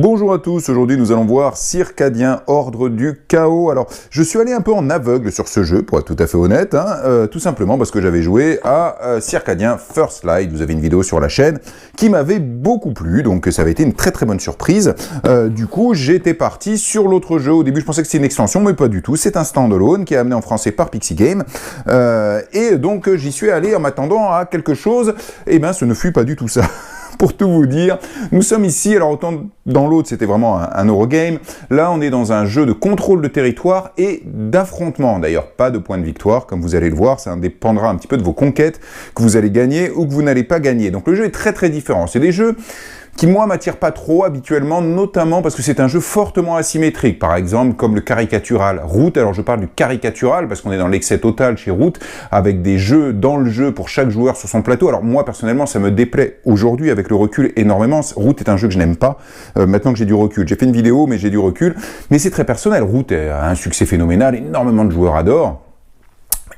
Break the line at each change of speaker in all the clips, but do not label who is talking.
Bonjour à tous, aujourd'hui nous allons voir Circadien, Ordre du Chaos. Alors, je suis allé un peu en aveugle sur ce jeu, pour être tout à fait honnête, tout simplement parce que j'avais joué à Circadien First Light. Vous avez une vidéo sur la chaîne qui m'avait beaucoup plu, donc ça avait été une très bonne surprise. Du coup, j'étais parti sur l'autre jeu. Au début, je pensais que c'était une extension, mais pas du tout. C'est un standalone qui est amené en français par Pixie Game. Et donc, j'y suis allé en m'attendant à quelque chose. Eh bien, ce ne fut pas du tout ça. Pour tout vous dire, nous sommes ici, alors autant dans l'autre c'était vraiment un Eurogame, là on est dans un jeu de contrôle de territoire et d'affrontement, d'ailleurs pas de point de victoire, comme vous allez le voir, ça dépendra un petit peu de vos conquêtes que vous allez gagner ou que vous n'allez pas gagner. Donc le jeu est très différent, c'est des jeux qui moi m'attirent pas trop habituellement, notamment parce que c'est un jeu fortement asymétrique, par exemple comme le caricatural Root. Alors je parle du caricatural parce qu'on est dans l'excès total chez Root, avec des jeux dans le jeu pour chaque joueur sur son plateau. Alors moi personnellement ça me déplaît aujourd'hui avec le recul énormément. Root est un jeu que je n'aime pas, maintenant que j'ai du recul. J'ai fait une vidéo mais j'ai du recul, mais c'est très personnel. Root a un succès phénoménal, énormément de joueurs adorent.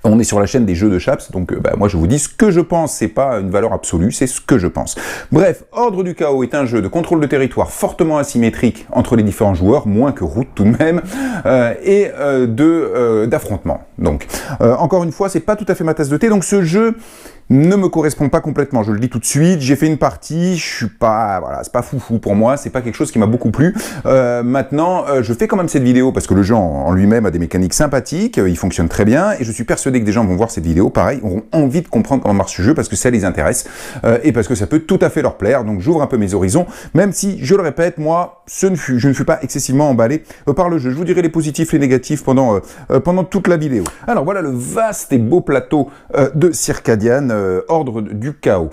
On est sur la chaîne des jeux de Chaps, donc moi je vous dis ce que je pense, c'est pas une valeur absolue, c'est ce que je pense. Bref, Ordre du Chaos est un jeu de contrôle de territoire fortement asymétrique entre les différents joueurs, moins que Root tout de même, et d'affrontement. Donc, encore une fois, c'est pas tout à fait ma tasse de thé, donc ce jeu ne me correspond pas complètement, je le dis tout de suite. J'ai fait une partie, je suis pas, voilà, c'est pas foufou pour moi, c'est pas quelque chose qui m'a beaucoup plu. Maintenant, je fais quand même cette vidéo parce que le jeu en lui-même a des mécaniques sympathiques, il fonctionne très bien, et je suis persuadé que des gens vont voir cette vidéo, pareil, auront envie de comprendre comment marche ce jeu parce que ça les intéresse, et parce que ça peut tout à fait leur plaire. Donc j'ouvre un peu mes horizons, même si, je le répète, moi, je ne fus pas excessivement emballé par le jeu. Je vous dirai les positifs, les négatifs pendant toute la vidéo. Alors voilà le vaste et beau plateau de Circadien, Ordre du Chaos.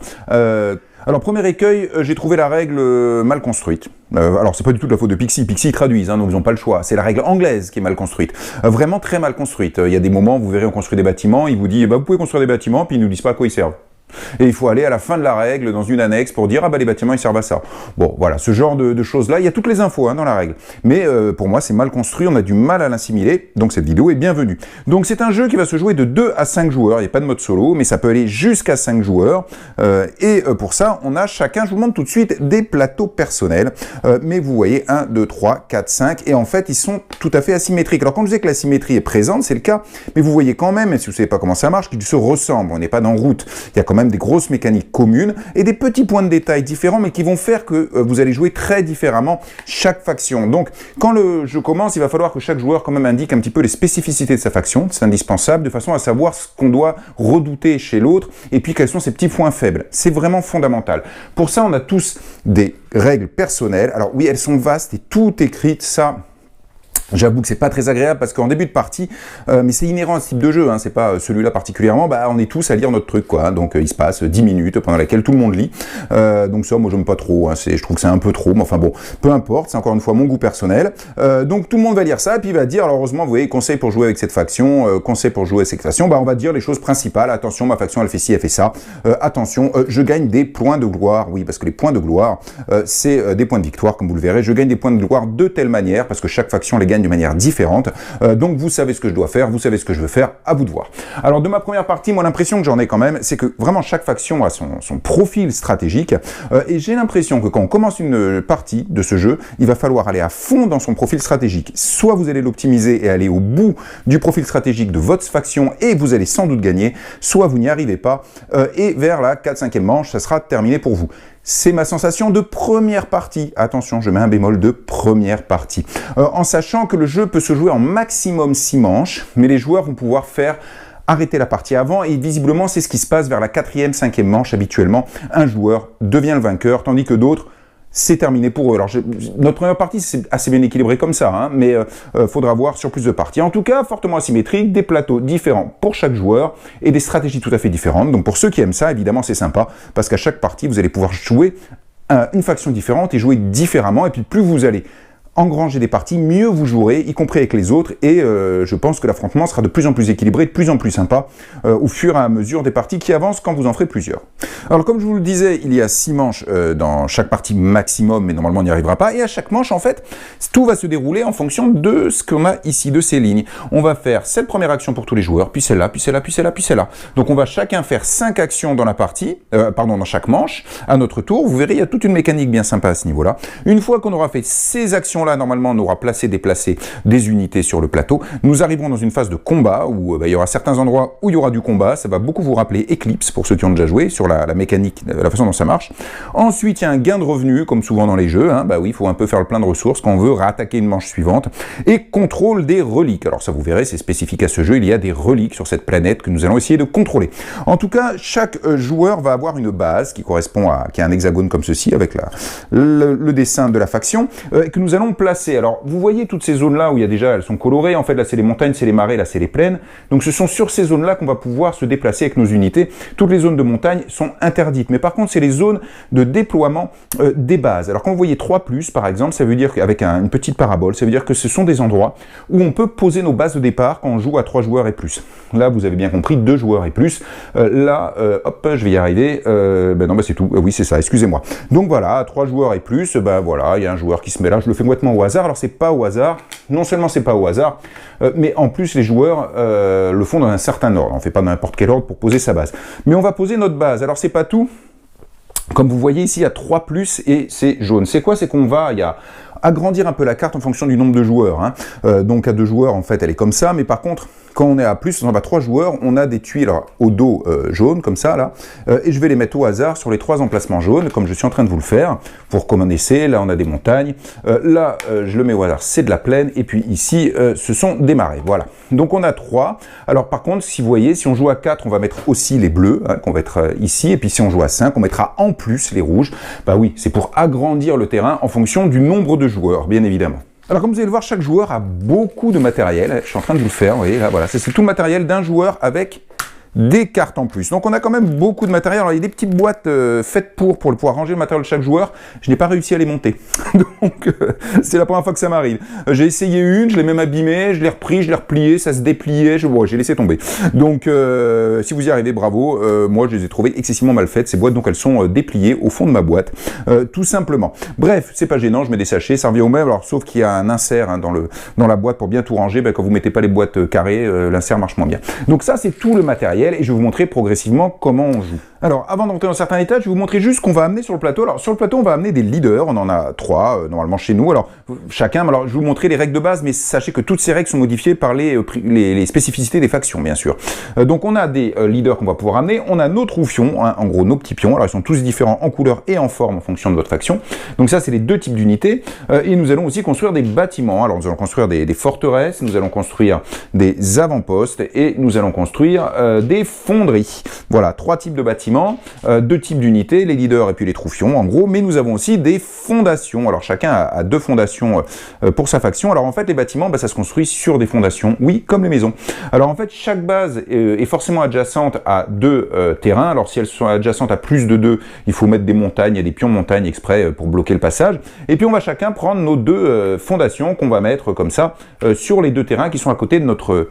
Alors, premier écueil, j'ai trouvé la règle mal construite. Alors, c'est pas du tout de la faute de Pixie. Pixie traduisent, donc ils n'ont pas le choix. C'est la règle anglaise qui est mal construite. Vraiment très mal construite. Il y a des moments, vous verrez, on construit des bâtiments, ils vous disent, vous pouvez construire des bâtiments, puis ils nous disent pas à quoi ils servent. Et il faut aller à la fin de la règle, dans une annexe, pour dire, les bâtiments, ils servent à ça. Bon, voilà, ce genre de choses-là, il y a toutes les infos dans la règle. Mais pour moi, c'est mal construit, on a du mal à l'assimiler, donc cette vidéo est bienvenue. Donc c'est un jeu qui va se jouer de 2 à 5 joueurs, il n'y a pas de mode solo, mais ça peut aller jusqu'à 5 joueurs. Pour ça, on a chacun, je vous montre tout de suite, des plateaux personnels. Mais vous voyez, 1, 2, 3, 4, 5, et en fait, ils sont tout à fait asymétriques. Alors quand je disais que la symétrie est présente, c'est le cas, mais vous voyez quand même, si vous ne savez pas comment ça marche, qu'ils se ressemblent, on n'est pas dans Root. Il y a quand même des grosses mécaniques communes et des petits points de détail différents, mais qui vont faire que vous allez jouer très différemment chaque faction. Donc, quand le jeu commence, il va falloir que chaque joueur quand même indique un petit peu les spécificités de sa faction, c'est indispensable, de façon à savoir ce qu'on doit redouter chez l'autre, et puis quels sont ses petits points faibles. C'est vraiment fondamental. Pour ça, on a tous des règles personnelles. Alors oui, elles sont vastes et tout écrites, ça... J'avoue que c'est pas très agréable parce qu'en début de partie, mais c'est inhérent à ce type de jeu, c'est pas celui-là particulièrement, on est tous à lire notre truc, quoi. Donc il se passe 10 minutes pendant laquelle tout le monde lit. Donc ça, moi j'aime pas trop, je trouve que c'est un peu trop, mais enfin bon, peu importe, c'est encore une fois mon goût personnel. Donc tout le monde va lire ça, et puis il va dire, alors heureusement, vous voyez, conseil pour jouer avec cette faction, conseil pour jouer avec cette faction, on va dire les choses principales. Attention, ma faction elle fait ci, elle fait ça. Attention, je gagne des points de gloire, oui, parce que les points de gloire, c'est des points de victoire, comme vous le verrez. Je gagne des points de gloire de telle manière, parce que chaque faction les gagne de manière différente, donc vous savez ce que je dois faire, vous savez ce que je veux faire, à vous de voir. Alors de ma première partie, moi l'impression que j'en ai quand même, c'est que vraiment chaque faction a son profil stratégique, et j'ai l'impression que quand on commence une partie de ce jeu, il va falloir aller à fond dans son profil stratégique. Soit vous allez l'optimiser et aller au bout du profil stratégique de votre faction, et vous allez sans doute gagner, soit vous n'y arrivez pas, et vers la 4-5e manche, ça sera terminé pour vous. C'est ma sensation de première partie. Attention, je mets un bémol de première partie. En sachant que le jeu peut se jouer en maximum 6 manches, mais les joueurs vont pouvoir faire arrêter la partie avant, et visiblement c'est ce qui se passe vers la 4e, 5e manche habituellement. Un joueur devient le vainqueur, tandis que d'autres, c'est terminé pour eux. Alors, notre première partie, c'est assez bien équilibré comme ça, mais faudra voir sur plus de parties. En tout cas, fortement asymétrique, des plateaux différents pour chaque joueur et des stratégies tout à fait différentes. Donc, pour ceux qui aiment ça, évidemment, c'est sympa parce qu'à chaque partie, vous allez pouvoir jouer une faction différente et jouer différemment. Et puis, plus vous allez engranger des parties, mieux vous jouerez, y compris avec les autres, et je pense que l'affrontement sera de plus en plus équilibré, de plus en plus sympa, au fur et à mesure des parties qui avancent quand vous en ferez plusieurs. Alors comme je vous le disais, il y a 6 manches dans chaque partie maximum, mais normalement on n'y arrivera pas, et à chaque manche en fait, tout va se dérouler en fonction de ce qu'on a ici, de ces lignes. On va faire cette première action pour tous les joueurs, puis celle-là, puis celle-là, puis celle-là, puis celle-là. Donc on va chacun faire 5 actions dans la partie, dans chaque manche, à notre tour. Vous verrez, il y a toute une mécanique bien sympa à ce niveau-là. Une fois qu'on aura fait ces actions-là, normalement on aura placé, déplacé des unités sur le plateau. Nous arriverons dans une phase de combat, où il y aura certains endroits où il y aura du combat. Ça va beaucoup vous rappeler Eclipse, pour ceux qui ont déjà joué, sur la mécanique, la façon dont ça marche. Ensuite, il y a un gain de revenus, comme souvent dans les jeux. Bah oui, il faut un peu faire le plein de ressources quand on veut rattaquer une manche suivante. Et contrôle des reliques. Alors ça, vous verrez, c'est spécifique à ce jeu. Il y a des reliques sur cette planète que nous allons essayer de contrôler. En tout cas, chaque joueur va avoir une base qui correspond à un hexagone comme ceci, avec le dessin de la faction, que nous allons placer. Alors, vous voyez toutes ces zones-là où il y a déjà, elles sont colorées. En fait, là, c'est les montagnes, c'est les marais, là, c'est les plaines. Donc, ce sont sur ces zones-là qu'on va pouvoir se déplacer avec nos unités. Toutes les zones de montagne sont interdites. Mais par contre, c'est les zones de déploiement des bases. Alors, quand vous voyez 3+, par exemple, ça veut dire qu'avec une petite parabole, ça veut dire que ce sont des endroits où on peut poser nos bases de départ quand on joue à 3 joueurs et plus. Là, vous avez bien compris, 2 joueurs et plus. Là, hop, je vais y arriver. Non, c'est tout. Oui, c'est ça, excusez-moi. Donc voilà, 3 joueurs et plus, voilà, il y a un joueur qui se met là. Je le fais complètement au hasard. Alors, c'est pas au hasard. Non seulement c'est pas au hasard, mais en plus, les joueurs le font dans un certain ordre. On ne fait pas n'importe quel ordre pour poser sa base. Mais on va poser notre base. Alors, c'est pas tout. Comme vous voyez ici, il y a 3+ et c'est jaune. C'est quoi? C'est qu'on va agrandir un peu la carte en fonction du nombre de joueurs. Donc à 2 joueurs, en fait, elle est comme ça. Mais par contre, quand on est à plus, on va 3 joueurs, on a des tuiles au dos jaune, comme ça, là. Et je vais les mettre au hasard sur les 3 emplacements jaunes, comme je suis en train de vous le faire, pour commencer. Là, on a des montagnes. Là, je le mets au hasard, c'est de la plaine. Et puis ici, ce sont des marais. Voilà. Donc on a 3. Alors par contre, si vous voyez, si on joue à 4, on va mettre aussi les bleus, qu'on va mettre ici. Et puis si on joue à 5, on mettra en plus les rouges. Bah oui, c'est pour agrandir le terrain en fonction du nombre de joueurs, bien évidemment. Alors comme vous allez le voir, chaque joueur a beaucoup de matériel. Je suis en train de vous le faire, vous voyez, là, voilà. C'est tout le matériel d'un joueur avec des cartes en plus. Donc on a quand même beaucoup de matériel. Alors il y a des petites boîtes faites pour pouvoir ranger le matériel de chaque joueur. Je n'ai pas réussi à les monter. Donc c'est la première fois que ça m'arrive. J'ai essayé une, je l'ai même abîmée, je l'ai repris, je l'ai replié, ça se dépliait, j'ai laissé tomber. Donc si vous y arrivez, bravo. Moi je les ai trouvées excessivement mal faites, ces boîtes, donc elles sont dépliées au fond de ma boîte, tout simplement. Bref, c'est pas gênant, je mets des sachets, ça revient au même, alors sauf qu'il y a un insert dans la boîte pour bien tout ranger. Quand vous mettez pas les boîtes carrées, l'insert marche moins bien. Donc ça c'est tout le matériel. Et je vais vous montrer progressivement comment on joue. Alors, avant d'entrer dans certains états, je vais vous montrer juste ce qu'on va amener sur le plateau. Alors, sur le plateau, on va amener des leaders. On en a 3, normalement, chez nous. Alors, chacun, alors, je vais vous montrer les règles de base, mais sachez que toutes ces règles sont modifiées par les spécificités des factions, bien sûr. Donc, on a des leaders qu'on va pouvoir amener. On a nos troufions, en gros, nos petits pions. Alors, ils sont tous différents en couleur et en forme en fonction de votre faction. Donc, ça, c'est les 2 types d'unités. Et nous allons aussi construire des bâtiments. Alors, nous allons construire des forteresses, nous allons construire des avant-postes et nous allons construire des fonderies. Voilà, 3 types de bâtiments. 2 types d'unités, les leaders et puis les troufions en gros, mais nous avons aussi des fondations. Alors chacun a 2 fondations pour sa faction. Alors en fait les bâtiments, ça se construit sur des fondations, oui, comme les maisons. Alors en fait chaque base est forcément adjacente à 2 terrains. Alors si elles sont adjacentes à plus de 2, il faut mettre des montagnes, il y a des pions montagne exprès pour bloquer le passage. Et puis on va chacun prendre nos 2 fondations qu'on va mettre comme ça sur les 2 terrains qui sont à côté de notre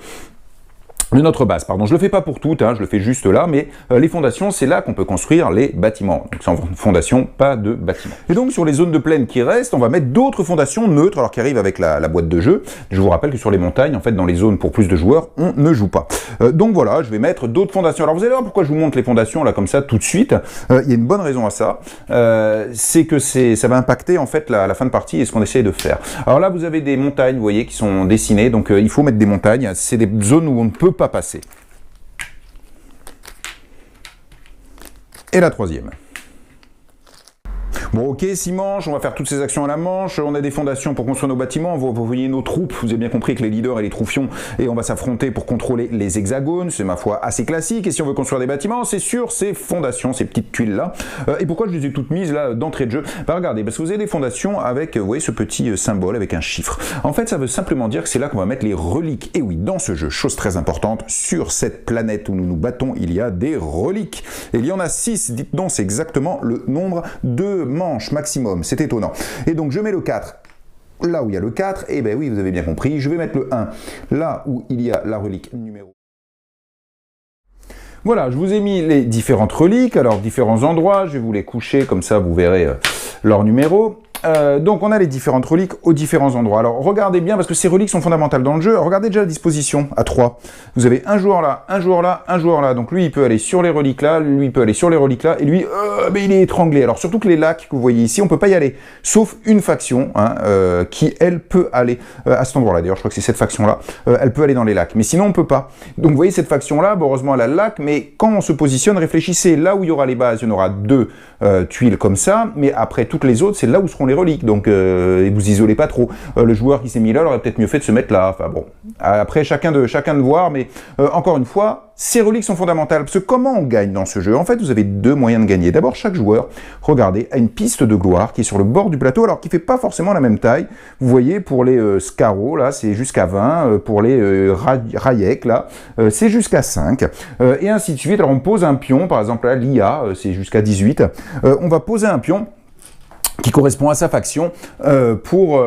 base. Pardon, je le fais pas pour toutes, je le fais juste là, mais les fondations, c'est là qu'on peut construire les bâtiments. Donc sans fondation, pas de bâtiment. Et donc sur les zones de plaine qui restent, on va mettre d'autres fondations neutres, alors qui arrivent avec la boîte de jeu. Je vous rappelle que sur les montagnes, en fait, dans les zones pour plus de joueurs, on ne joue pas. Donc voilà, je vais mettre d'autres fondations. Alors vous allez voir pourquoi je vous montre les fondations là comme ça tout de suite. Il y a une bonne raison à ça. C'est que ça va impacter en fait la fin de partie et ce qu'on essaie de faire. Alors là, vous avez des montagnes, vous voyez, qui sont dessinées. Donc il faut mettre des montagnes. C'est des zones où on ne peut pas passer. Et la 3e. Bon, ok, 6 manches, on va faire toutes ces actions à la manche, on a des fondations pour construire nos bâtiments, vous voyez nos troupes, vous avez bien compris que les leaders et les troufions, et on va s'affronter pour contrôler les hexagones, c'est ma foi assez classique, et si on veut construire des bâtiments, c'est sur ces fondations, ces petites tuiles-là. Et pourquoi je les ai toutes mises là d'entrée de jeu? Regardez, parce que vous avez des fondations avec, vous voyez, ce petit symbole avec un chiffre. En fait, ça veut simplement dire que c'est là qu'on va mettre les reliques. Et oui, dans ce jeu, chose très importante, sur cette planète où nous nous battons, il y a des reliques. Et il y en a 6, dites donc, c'est exactement le nombre de manches maximum, c'est étonnant. Et donc je mets le 4 là où il y a le 4, et ben oui, vous avez bien compris, je vais mettre le 1 là où il y a la relique numéro. Voilà, je vous ai mis les différentes reliques, alors différents endroits, je vais vous les coucher, comme ça vous verrez leur numéro. Donc on a les différentes reliques aux différents endroits. Alors regardez bien, parce que ces reliques sont fondamentales dans le jeu, regardez déjà la disposition à 3. Vous avez un joueur là, un joueur là, un joueur là. Donc lui il peut aller sur les reliques là, lui il peut aller sur les reliques là, et lui mais il est étranglé. Alors surtout que les lacs que vous voyez ici, on peut pas y aller, sauf une faction hein, qui elle peut aller à cet endroit là. D'ailleurs je crois que c'est cette faction là, elle peut aller dans les lacs, mais sinon on peut pas. Donc vous voyez cette faction là, bon, heureusement elle a le lac, mais quand on se positionne, réfléchissez, là où il y aura les bases, il y en aura 2 tuiles comme ça, mais après toutes les autres c'est là où seront les reliques, donc vous isolez pas trop. Le joueur qui s'est mis là, il aurait peut-être mieux fait de se mettre là. Enfin bon, après chacun de voir, mais encore une fois, ces reliques sont fondamentales, parce que comment on gagne dans ce jeu? En fait, vous avez 2 moyens de gagner. D'abord, chaque joueur, regardez, a une piste de gloire qui est sur le bord du plateau, alors qui fait pas forcément la même taille. Vous voyez, pour les Scarrow, là, c'est jusqu'à 20, pour les Rayek, là, c'est jusqu'à 5, et ainsi de suite. Alors on pose un pion, par exemple là, l'IA, c'est jusqu'à 18. On va poser un pion qui correspond à sa faction pour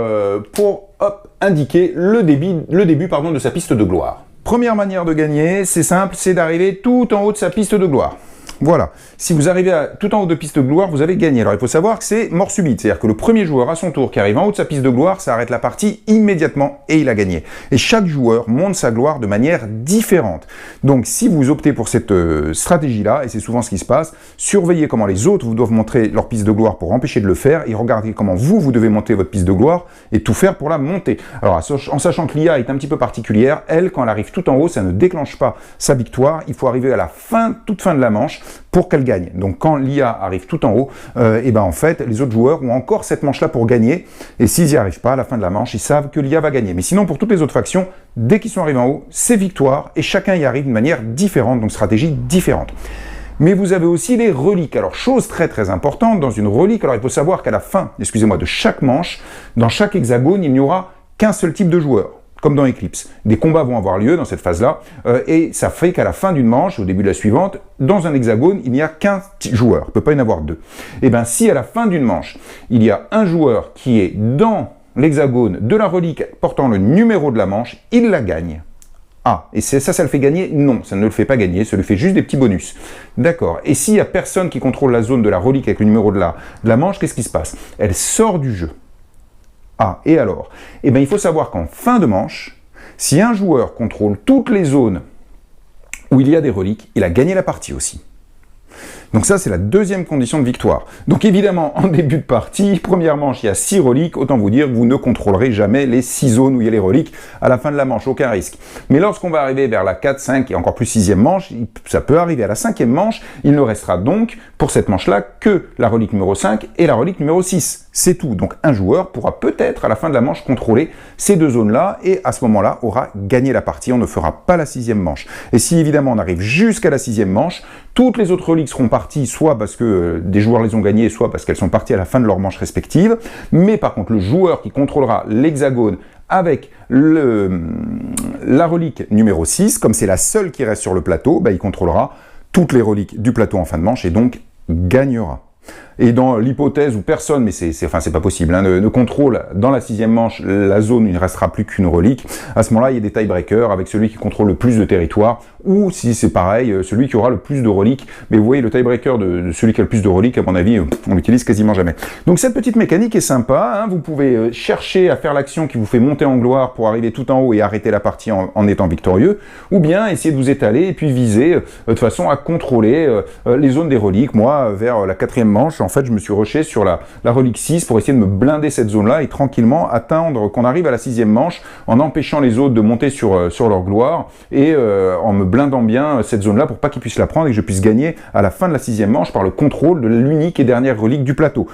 indiquer le début de sa piste de gloire. Première manière de gagner, c'est simple, c'est d'arriver tout en haut de sa piste de gloire. Voilà, si vous arrivez tout en haut de piste de gloire, vous avez gagné. Alors il faut savoir que c'est mort subite, c'est-à-dire que le premier joueur à son tour qui arrive en haut de sa piste de gloire, ça arrête la partie immédiatement et il a gagné. Et chaque joueur monte sa gloire de manière différente. Donc si vous optez pour cette stratégie-là, et c'est souvent ce qui se passe, surveillez comment les autres vous doivent montrer leur piste de gloire pour empêcher de le faire, et regardez comment vous devez monter votre piste de gloire et tout faire pour la monter. Alors en sachant que l'IA est un petit peu particulière, elle, quand elle arrive tout en haut, ça ne déclenche pas sa victoire, il faut arriver à la fin, toute fin de la manche, pour qu'elle gagne. Donc quand l'IA arrive tout en haut, et ben en fait, les autres joueurs ont encore cette manche-là pour gagner, et s'ils n'y arrivent pas, à la fin de la manche, ils savent que l'IA va gagner. Mais sinon, pour toutes les autres factions, dès qu'ils sont arrivés en haut, c'est victoire, et chacun y arrive d'une manière différente, donc stratégie différente. Mais vous avez aussi les reliques. Alors, chose très très importante, dans une relique, alors il faut savoir qu'à la fin, excusez-moi, de chaque manche, dans chaque hexagone, il n'y aura qu'un seul type de joueur. Comme dans Eclipse. Des combats vont avoir lieu dans cette phase-là, et ça fait qu'à la fin d'une manche, au début de la suivante, dans un hexagone, il n'y a qu'un joueur, il ne peut pas y en avoir 2. Et bien si à la fin d'une manche, il y a un joueur qui est dans l'hexagone de la relique portant le numéro de la manche, il la gagne. Ah, et ça le fait gagner? Non, ça ne le fait pas gagner, ça lui fait juste des petits bonus. D'accord, et s'il n'y a personne qui contrôle la zone de la relique avec le numéro de la manche, qu'est-ce qui se passe? Elle sort du jeu. Ah, et alors? Eh bien, il faut savoir qu'en fin de manche, si un joueur contrôle toutes les zones où il y a des reliques, il a gagné la partie aussi. Donc ça, c'est la deuxième condition de victoire. Donc évidemment, en début de partie, première manche, il y a 6 reliques. Autant vous dire que vous ne contrôlerez jamais les 6 zones où il y a les reliques à la fin de la manche, aucun risque. Mais lorsqu'on va arriver vers la 4, 5 et encore plus 6e manche, ça peut arriver à la 5e manche, il ne restera donc, pour cette manche-là, que la relique numéro 5 et la relique numéro 6. C'est tout. Donc un joueur pourra peut-être à la fin de la manche contrôler ces 2 zones-là et à ce moment-là aura gagné la partie. On ne fera pas la 6e manche. Et si évidemment on arrive jusqu'à la 6e manche, toutes les autres reliques seront parties soit parce que des joueurs les ont gagnées, soit parce qu'elles sont parties à la fin de leur manche respective. Mais par contre, le joueur qui contrôlera l'hexagone avec la relique numéro 6, comme c'est la seule qui reste sur le plateau, bah, il contrôlera toutes les reliques du plateau en fin de manche et donc gagnera. Et dans l'hypothèse où personne, mais c'est pas possible, hein, ne contrôle dans la 6e manche la zone où il ne restera plus qu'une relique, à ce moment-là, il y a des tiebreakers avec celui qui contrôle le plus de territoire, ou si c'est pareil, celui qui aura le plus de reliques. Mais vous voyez, le tiebreaker de celui qui a le plus de reliques, à mon avis, on l'utilise quasiment jamais. Donc cette petite mécanique est sympa, hein, vous pouvez chercher à faire l'action qui vous fait monter en gloire pour arriver tout en haut et arrêter la partie en étant victorieux, ou bien essayer de vous étaler et puis viser de façon à contrôler les zones des reliques. Moi, vers la 4e manche, en fait, je me suis rushé sur la relique 6 pour essayer de me blinder cette zone-là et tranquillement attendre qu'on arrive à la 6e manche en empêchant les autres de monter sur leur gloire et en me blindant bien cette zone-là pour pas qu'ils puissent la prendre et que je puisse gagner à la fin de la 6e manche par le contrôle de l'unique et dernière relique du plateau.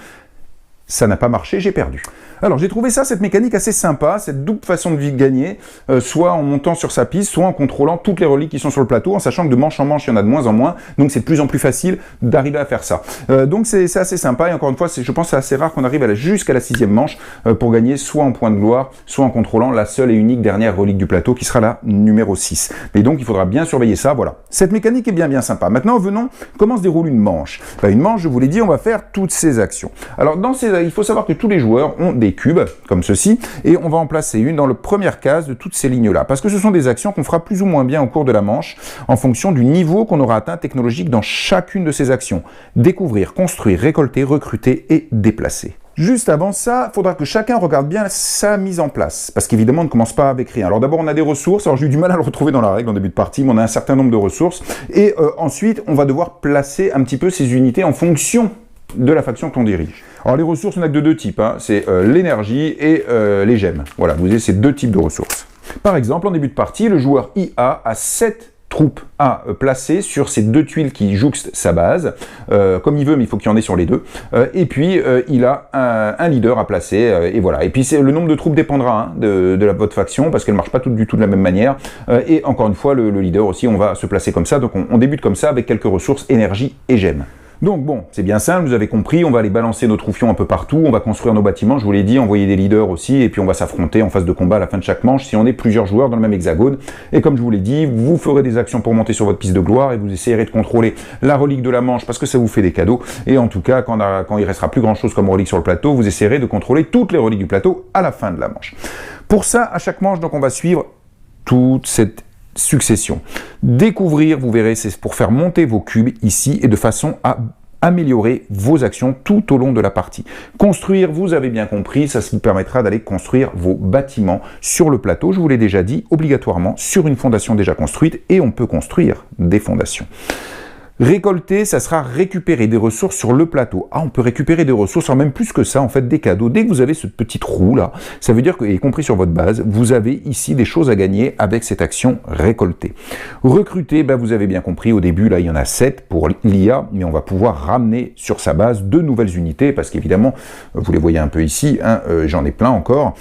Ça n'a pas marché, j'ai perdu. Alors j'ai trouvé cette mécanique assez sympa, cette double façon de gagner, soit en montant sur sa piste, soit en contrôlant toutes les reliques qui sont sur le plateau, en sachant que de manche en manche, il y en a de moins en moins, donc c'est de plus en plus facile d'arriver à faire ça. Donc c'est assez sympa, et encore une fois, je pense que c'est assez rare qu'on arrive jusqu'à la 6e manche pour gagner soit en point de gloire, soit en contrôlant la seule et unique dernière relique du plateau, qui sera la numéro 6. Et donc il faudra bien surveiller ça, voilà. Cette mécanique est bien sympa. Maintenant, venons, comment se déroule une manche? Une manche, je vous l'ai dit, on va faire toutes ces actions. Alors il faut savoir que tous les joueurs ont des des cubes, comme ceci, et on va en placer une dans la première case de toutes ces lignes-là, parce que ce sont des actions qu'on fera plus ou moins bien au cours de la manche, en fonction du niveau qu'on aura atteint technologique dans chacune de ces actions. Découvrir, construire, récolter, recruter et déplacer. Juste avant ça, il faudra que chacun regarde bien sa mise en place, parce qu'évidemment, on ne commence pas avec rien. Alors d'abord, on a des ressources, alors j'ai eu du mal à le retrouver dans la règle en début de partie, mais on a un certain nombre de ressources, et ensuite, on va devoir placer un petit peu ces unités en fonction de la faction que l'on dirige. Alors les ressources, on n'a que de deux types, hein. C'est l'énergie et les gemmes. Voilà, vous avez ces deux types de ressources. Par exemple, en début de partie, le joueur IA a 7 troupes à placer sur ces deux tuiles qui jouxtent sa base, comme il veut, mais il faut qu'il y en ait sur les deux. Et puis, il a un leader à placer, et voilà. Et puis, le nombre de troupes dépendra de votre faction, parce qu'elle ne marche pas toutes du tout de la même manière. Et encore une fois, le leader aussi, on va se placer comme ça. Donc, on débute comme ça, avec quelques ressources, énergie et gemmes. Donc bon, c'est bien simple, vous avez compris, on va aller balancer nos troufions un peu partout, on va construire nos bâtiments, je vous l'ai dit, envoyer des leaders aussi, et puis on va s'affronter en phase de combat à la fin de chaque manche si on est plusieurs joueurs dans le même hexagone. Et comme je vous l'ai dit, vous ferez des actions pour monter sur votre piste de gloire, et vous essayerez de contrôler la relique de la manche, parce que ça vous fait des cadeaux, et en tout cas, quand il restera plus grand chose comme relique sur le plateau, vous essayerez de contrôler toutes les reliques du plateau à la fin de la manche. Pour ça, à chaque manche, donc on va suivre toute cette succession. Découvrir, vous verrez, c'est pour faire monter vos cubes ici et de façon à améliorer vos actions tout au long de la partie. Construire, vous avez bien compris, ça vous permettra d'aller construire vos bâtiments sur le plateau. Je vous l'ai déjà dit, obligatoirement sur une fondation déjà construite et on peut construire des fondations. Récolter, ça sera récupérer des ressources sur le plateau. Ah, on peut récupérer des ressources, alors même plus que ça, en fait, des cadeaux. Dès que vous avez ce petit trou là, ça veut dire que, y compris sur votre base, vous avez ici des choses à gagner avec cette action récolter. Recruter, ben, vous avez bien compris, au début, là, il y en a 7 pour l'IA, mais on va pouvoir ramener sur sa base 2 nouvelles unités, parce qu'évidemment, vous les voyez un peu ici, hein, j'en ai plein encore.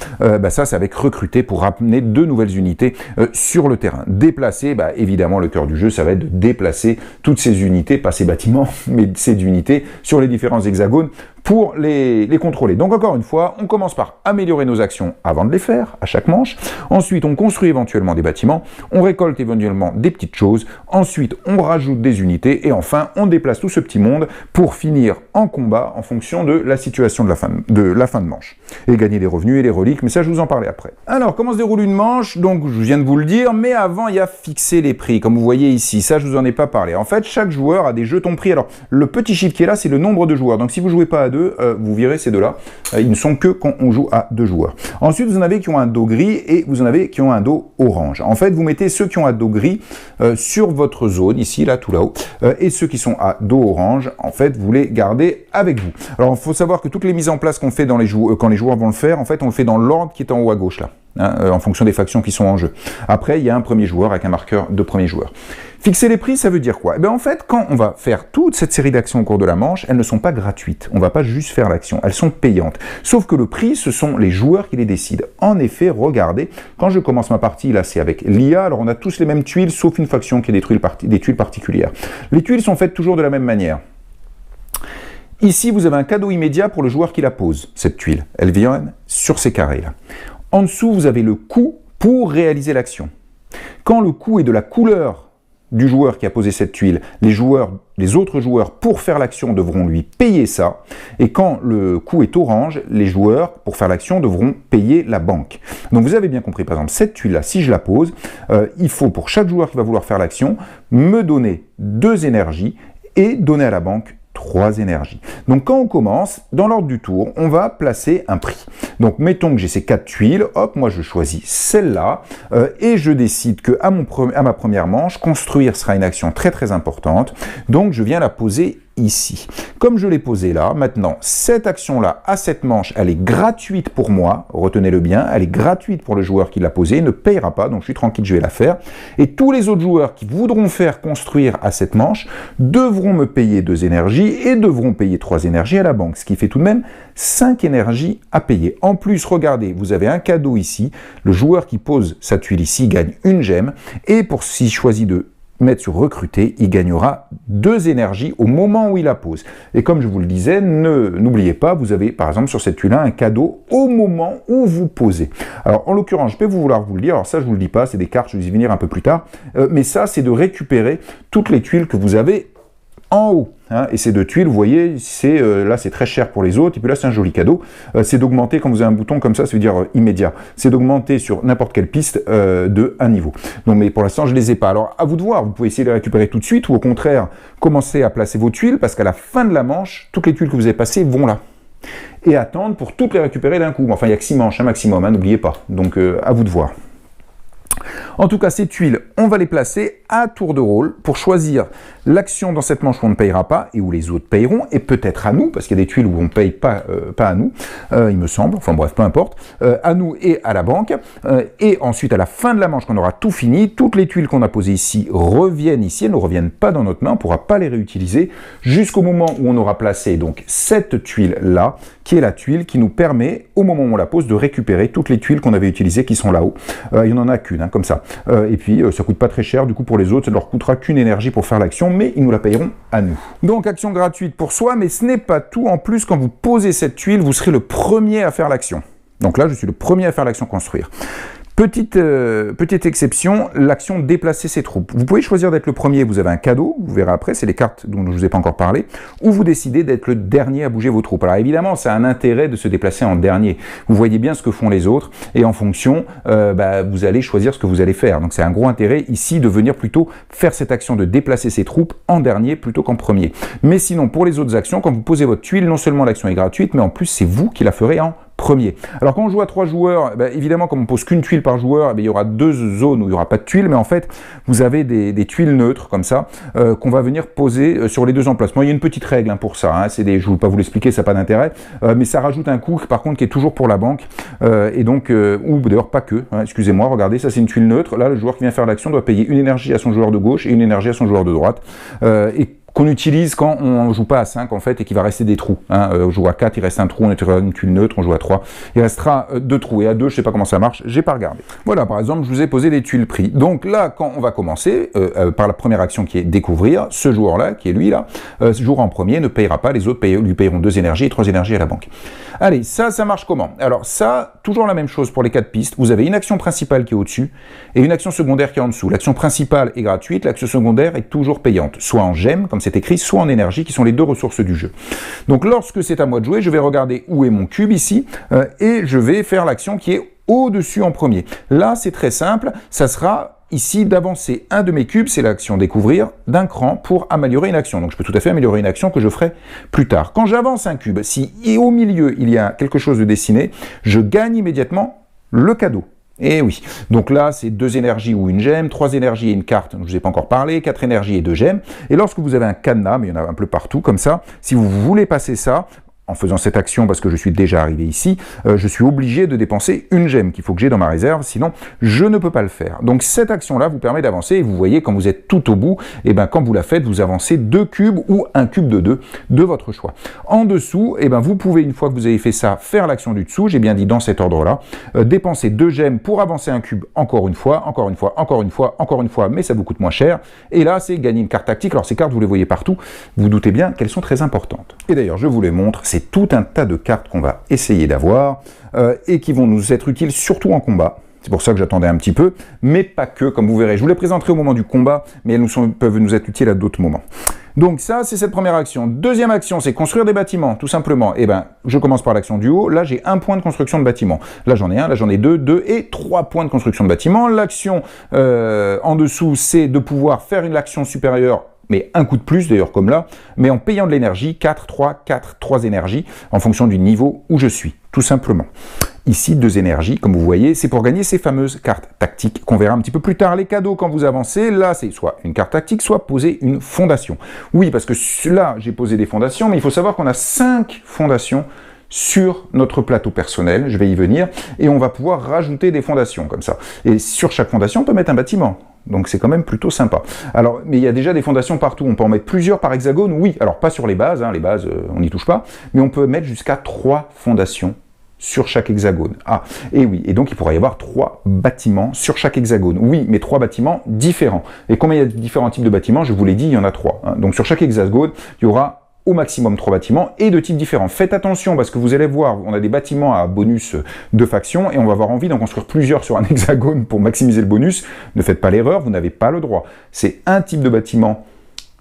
Ça, c'est avec recruter pour ramener 2 nouvelles unités sur le terrain. Déplacer, évidemment, le cœur du jeu, ça va être de déplacer toutes ces unités, pas ces bâtiments, mais ces unités sur les différents hexagones pour les contrôler. Donc encore une fois, on commence par améliorer nos actions avant de les faire, à chaque manche. Ensuite, on construit éventuellement des bâtiments, on récolte éventuellement des petites choses, ensuite on rajoute des unités, et enfin on déplace tout ce petit monde pour finir en combat en fonction de la situation de la fin de manche. Et gagner des revenus et des reliques, mais ça je vous en parlais après. Alors, comment se déroule une manche? Donc je viens de vous le dire, mais avant il y a fixer les prix, comme vous voyez ici, ça je vous en ai pas parlé. En fait, chaque joueur a des jetons prix. Alors, le petit chiffre qui est là, c'est le nombre de joueurs. Donc si vous jouez pas à 2, vous verrez ces deux-là, ils ne sont que quand on joue à 2 joueurs. Ensuite, vous en avez qui ont un dos gris et vous en avez qui ont un dos orange. En fait, vous mettez ceux qui ont un dos gris sur votre zone, ici, là, tout là-haut, et ceux qui sont à dos orange, en fait, vous les gardez avec vous. Alors, il faut savoir que toutes les mises en place qu'on fait dans quand les joueurs vont le faire, en fait, on le fait dans l'ordre qui est en haut à gauche, là, hein, en fonction des factions qui sont en jeu. Après, il y a un premier joueur avec un marqueur de premier joueur. Fixer les prix, ça veut dire quoi? En fait, quand on va faire toute cette série d'actions au cours de la manche, elles ne sont pas gratuites. On ne va pas juste faire l'action, elles sont payantes. Sauf que le prix, ce sont les joueurs qui les décident. En effet, regardez, quand je commence ma partie, là, c'est avec l'IA, alors on a tous les mêmes tuiles, sauf une faction qui a des tuiles particulières. Les tuiles sont faites toujours de la même manière. Ici, vous avez un cadeau immédiat pour le joueur qui la pose, cette tuile. Elle vient sur ces carrés-là. En dessous, vous avez le coût pour réaliser l'action. Quand le coût est de la couleur du joueur qui a posé cette tuile, les autres joueurs, pour faire l'action, devront lui payer ça. Et quand le coût est orange, les joueurs, pour faire l'action, devront payer la banque. Donc vous avez bien compris, par exemple, cette tuile-là, si je la pose, il faut, pour chaque joueur qui va vouloir faire l'action, me donner 2 énergies et donner à la banque 3 énergies. Donc quand on commence, dans l'ordre du tour, on va placer un prix. Donc mettons que j'ai ces 4 tuiles, hop, moi je choisis celle-là, et je décide que à ma première manche, construire sera une action très très importante, donc je viens la poser ici. Comme je l'ai posée là, maintenant, cette action-là, à cette manche, elle est gratuite pour moi, retenez-le bien, elle est gratuite pour le joueur qui l'a posée, il ne payera pas, donc je suis tranquille, je vais la faire. Et tous les autres joueurs qui voudront faire construire à cette manche devront me payer 2 énergies et devront payer 3 énergies à la banque, ce qui fait tout de même 5 énergies à payer. En plus, regardez, vous avez un cadeau ici, le joueur qui pose sa tuile ici gagne 1 gemme, et s'il choisit de mettre sur recruter, il gagnera 2 énergies au moment où il la pose. Et comme je vous le disais, n'oubliez pas, vous avez par exemple sur cette tuile-là un cadeau au moment où vous posez. Alors en l'occurrence, je peux vouloir vous le dire, alors ça je vous le dis pas, c'est des cartes, je vais y venir un peu plus tard, mais ça c'est de récupérer toutes les tuiles que vous avez en haut. Hein, et ces deux tuiles, vous voyez, là c'est très cher pour les autres, et puis là c'est un joli cadeau. C'est d'augmenter, quand vous avez un bouton comme ça veut dire immédiat. C'est d'augmenter sur n'importe quelle piste de un niveau. Donc, mais pour l'instant, je ne les ai pas. Alors, à vous de voir, vous pouvez essayer de les récupérer tout de suite, ou au contraire, commencer à placer vos tuiles, parce qu'à la fin de la manche, toutes les tuiles que vous avez passées vont là. Et attendre pour toutes les récupérer d'un coup. Enfin, il n'y a que 6 manches, un maximum, hein, n'oubliez pas. Donc, à vous de voir. En tout cas, ces tuiles, on va les placer à tour de rôle pour choisir l'action dans cette manche où on ne payera pas et où les autres payeront, et peut-être à nous, parce qu'il y a des tuiles où on ne paye pas, pas à nous, il me semble, enfin bref, peu importe, à nous et à la banque. Et ensuite, à la fin de la manche, quand on aura tout fini, toutes les tuiles qu'on a posées ici reviennent ici, elles ne reviennent pas dans notre main, on ne pourra pas les réutiliser, jusqu'au moment où on aura placé donc cette tuile-là, qui est la tuile qui nous permet, au moment où on la pose, de récupérer toutes les tuiles qu'on avait utilisées qui sont là-haut. Il n'y en a qu'une, hein, comme ça. Et puis, ça coûte pas très cher, du coup, pour les autres, ça ne leur coûtera qu'une énergie pour faire l'action, mais ils nous la payeront à nous. Donc, action gratuite pour soi, mais ce n'est pas tout. En plus, quand vous posez cette tuile, vous serez le premier à faire l'action. Donc là, je suis le premier à faire l'action construire. Petite exception, l'action déplacer ses troupes. Vous pouvez choisir d'être le premier, vous avez un cadeau, vous verrez après, c'est les cartes dont je ne vous ai pas encore parlé, ou vous décidez d'être le dernier à bouger vos troupes. Alors évidemment, ça a un intérêt de se déplacer en dernier. Vous voyez bien ce que font les autres, et en fonction, vous allez choisir ce que vous allez faire. Donc c'est un gros intérêt ici de venir plutôt faire cette action de déplacer ses troupes en dernier plutôt qu'en premier. Mais sinon, pour les autres actions, quand vous posez votre tuile, non seulement l'action est gratuite, mais en plus c'est vous qui la ferez en premier. Alors quand on joue à 3 joueurs, évidemment comme on pose qu'une tuile par joueur, il y aura 2 zones où il n'y aura pas de tuiles, mais en fait vous avez des tuiles neutres comme ça qu'on va venir poser sur les 2 emplacements. Il y a une petite règle hein, pour ça, hein. Je ne vais pas vous l'expliquer, ça n'a pas d'intérêt, mais ça rajoute un coût par contre qui est toujours pour la banque, et donc, ou d'ailleurs pas que, hein, excusez-moi, regardez, ça c'est une tuile neutre, là le joueur qui vient faire l'action doit payer une énergie à son joueur de gauche et une énergie à son joueur de droite, et qu'on utilise quand on ne joue pas à 5 en fait et qu'il va rester des trous. Hein. On joue à 4, il reste un trou, on est une tuile neutre, on joue à 3, il restera 2 trous. Et à 2, je ne sais pas comment ça marche, j'ai pas regardé. Voilà, par exemple, je vous ai posé les tuiles prix. Donc là, quand on va commencer, par la première action qui est découvrir, ce joueur-là, qui est lui là, jouera en premier, ne payera pas, les autres lui payeront 2 énergies et 3 énergies à la banque. Allez, ça marche comment? Alors ça, toujours la même chose pour les 4 pistes. Vous avez une action principale qui est au-dessus et une action secondaire qui est en dessous. L'action principale est gratuite, l'action secondaire est toujours payante, soit en gemmes, comme c'est écrit, soit en énergie, qui sont les 2 ressources du jeu. Donc lorsque c'est à moi de jouer, je vais regarder où est mon cube ici, et je vais faire l'action qui est au-dessus en premier. Là, c'est très simple, ça sera ici d'avancer un de mes cubes, c'est l'action découvrir, d'un cran pour améliorer une action. Donc je peux tout à fait améliorer une action que je ferai plus tard. Quand j'avance un cube, si au milieu il y a quelque chose de dessiné, je gagne immédiatement le cadeau. Et oui, donc là c'est 2 énergies ou une gemme, 3 énergies et une carte, je ne vous ai pas encore parlé, 4 énergies et 2 gemmes, et lorsque vous avez un cadenas, mais il y en a un peu partout comme ça, si vous voulez passer ça, en faisant cette action, parce que je suis déjà arrivé ici, je suis obligé de dépenser une gemme qu'il faut que j'ai dans ma réserve, sinon je ne peux pas le faire. Donc cette action-là vous permet d'avancer, et vous voyez quand vous êtes tout au bout, et quand vous la faites, vous avancez 2 cubes ou un cube de 2, de votre choix. En dessous, vous pouvez, une fois que vous avez fait ça, faire l'action du dessous, j'ai bien dit dans cet ordre-là, dépenser 2 gemmes pour avancer un cube encore une fois, encore une fois, encore une fois, encore une fois, mais ça vous coûte moins cher, et là c'est gagner une carte tactique. Alors ces cartes, vous les voyez partout, vous doutez bien qu'elles sont très importantes. Et d'ailleurs, je vous les montre, c'est tout un tas de cartes qu'on va essayer d'avoir et qui vont nous être utiles surtout en combat. C'est pour ça que j'attendais un petit peu, mais pas que, comme vous verrez. Je vous les présenterai au moment du combat, mais elles peuvent nous être utiles à d'autres moments. Donc ça, c'est cette première action. Deuxième action, c'est construire des bâtiments, tout simplement. Je commence par l'action du haut. Là, j'ai 1 point de construction de bâtiment. Là, j'en ai 1, là, j'en ai 2, 2 et 3 points de construction de bâtiment. L'action en dessous, c'est de pouvoir faire une action supérieure, mais un coup de plus, d'ailleurs, comme là, mais en payant de l'énergie, 4, 3, 4, 3 énergies, en fonction du niveau où je suis, tout simplement. Ici, 2 énergies, comme vous voyez, c'est pour gagner ces fameuses cartes tactiques qu'on verra un petit peu plus tard. Les cadeaux, quand vous avancez, là, c'est soit une carte tactique, soit poser une fondation. Oui, parce que là, j'ai posé des fondations, mais il faut savoir qu'on a 5 fondations sur notre plateau personnel, je vais y venir, et on va pouvoir rajouter des fondations, comme ça. Et sur chaque fondation, on peut mettre un bâtiment. Donc c'est quand même plutôt sympa. Alors, mais il y a déjà des fondations partout, on peut en mettre plusieurs par hexagone, oui, alors pas sur les bases, hein, les bases on n'y touche pas, mais on peut mettre jusqu'à 3 fondations sur chaque hexagone. Ah, et oui, et donc il pourrait y avoir 3 bâtiments sur chaque hexagone. Oui, mais 3 bâtiments différents. Et combien il y a de différents types de bâtiments? Je vous l'ai dit, il y en a 3. Hein. Donc sur chaque hexagone, il y aura au maximum 3 bâtiments et de types différents. Faites attention parce que vous allez voir, on a des bâtiments à bonus de faction et on va avoir envie d'en construire plusieurs sur un hexagone pour maximiser le bonus. Ne faites pas l'erreur, vous n'avez pas le droit. C'est un type de bâtiment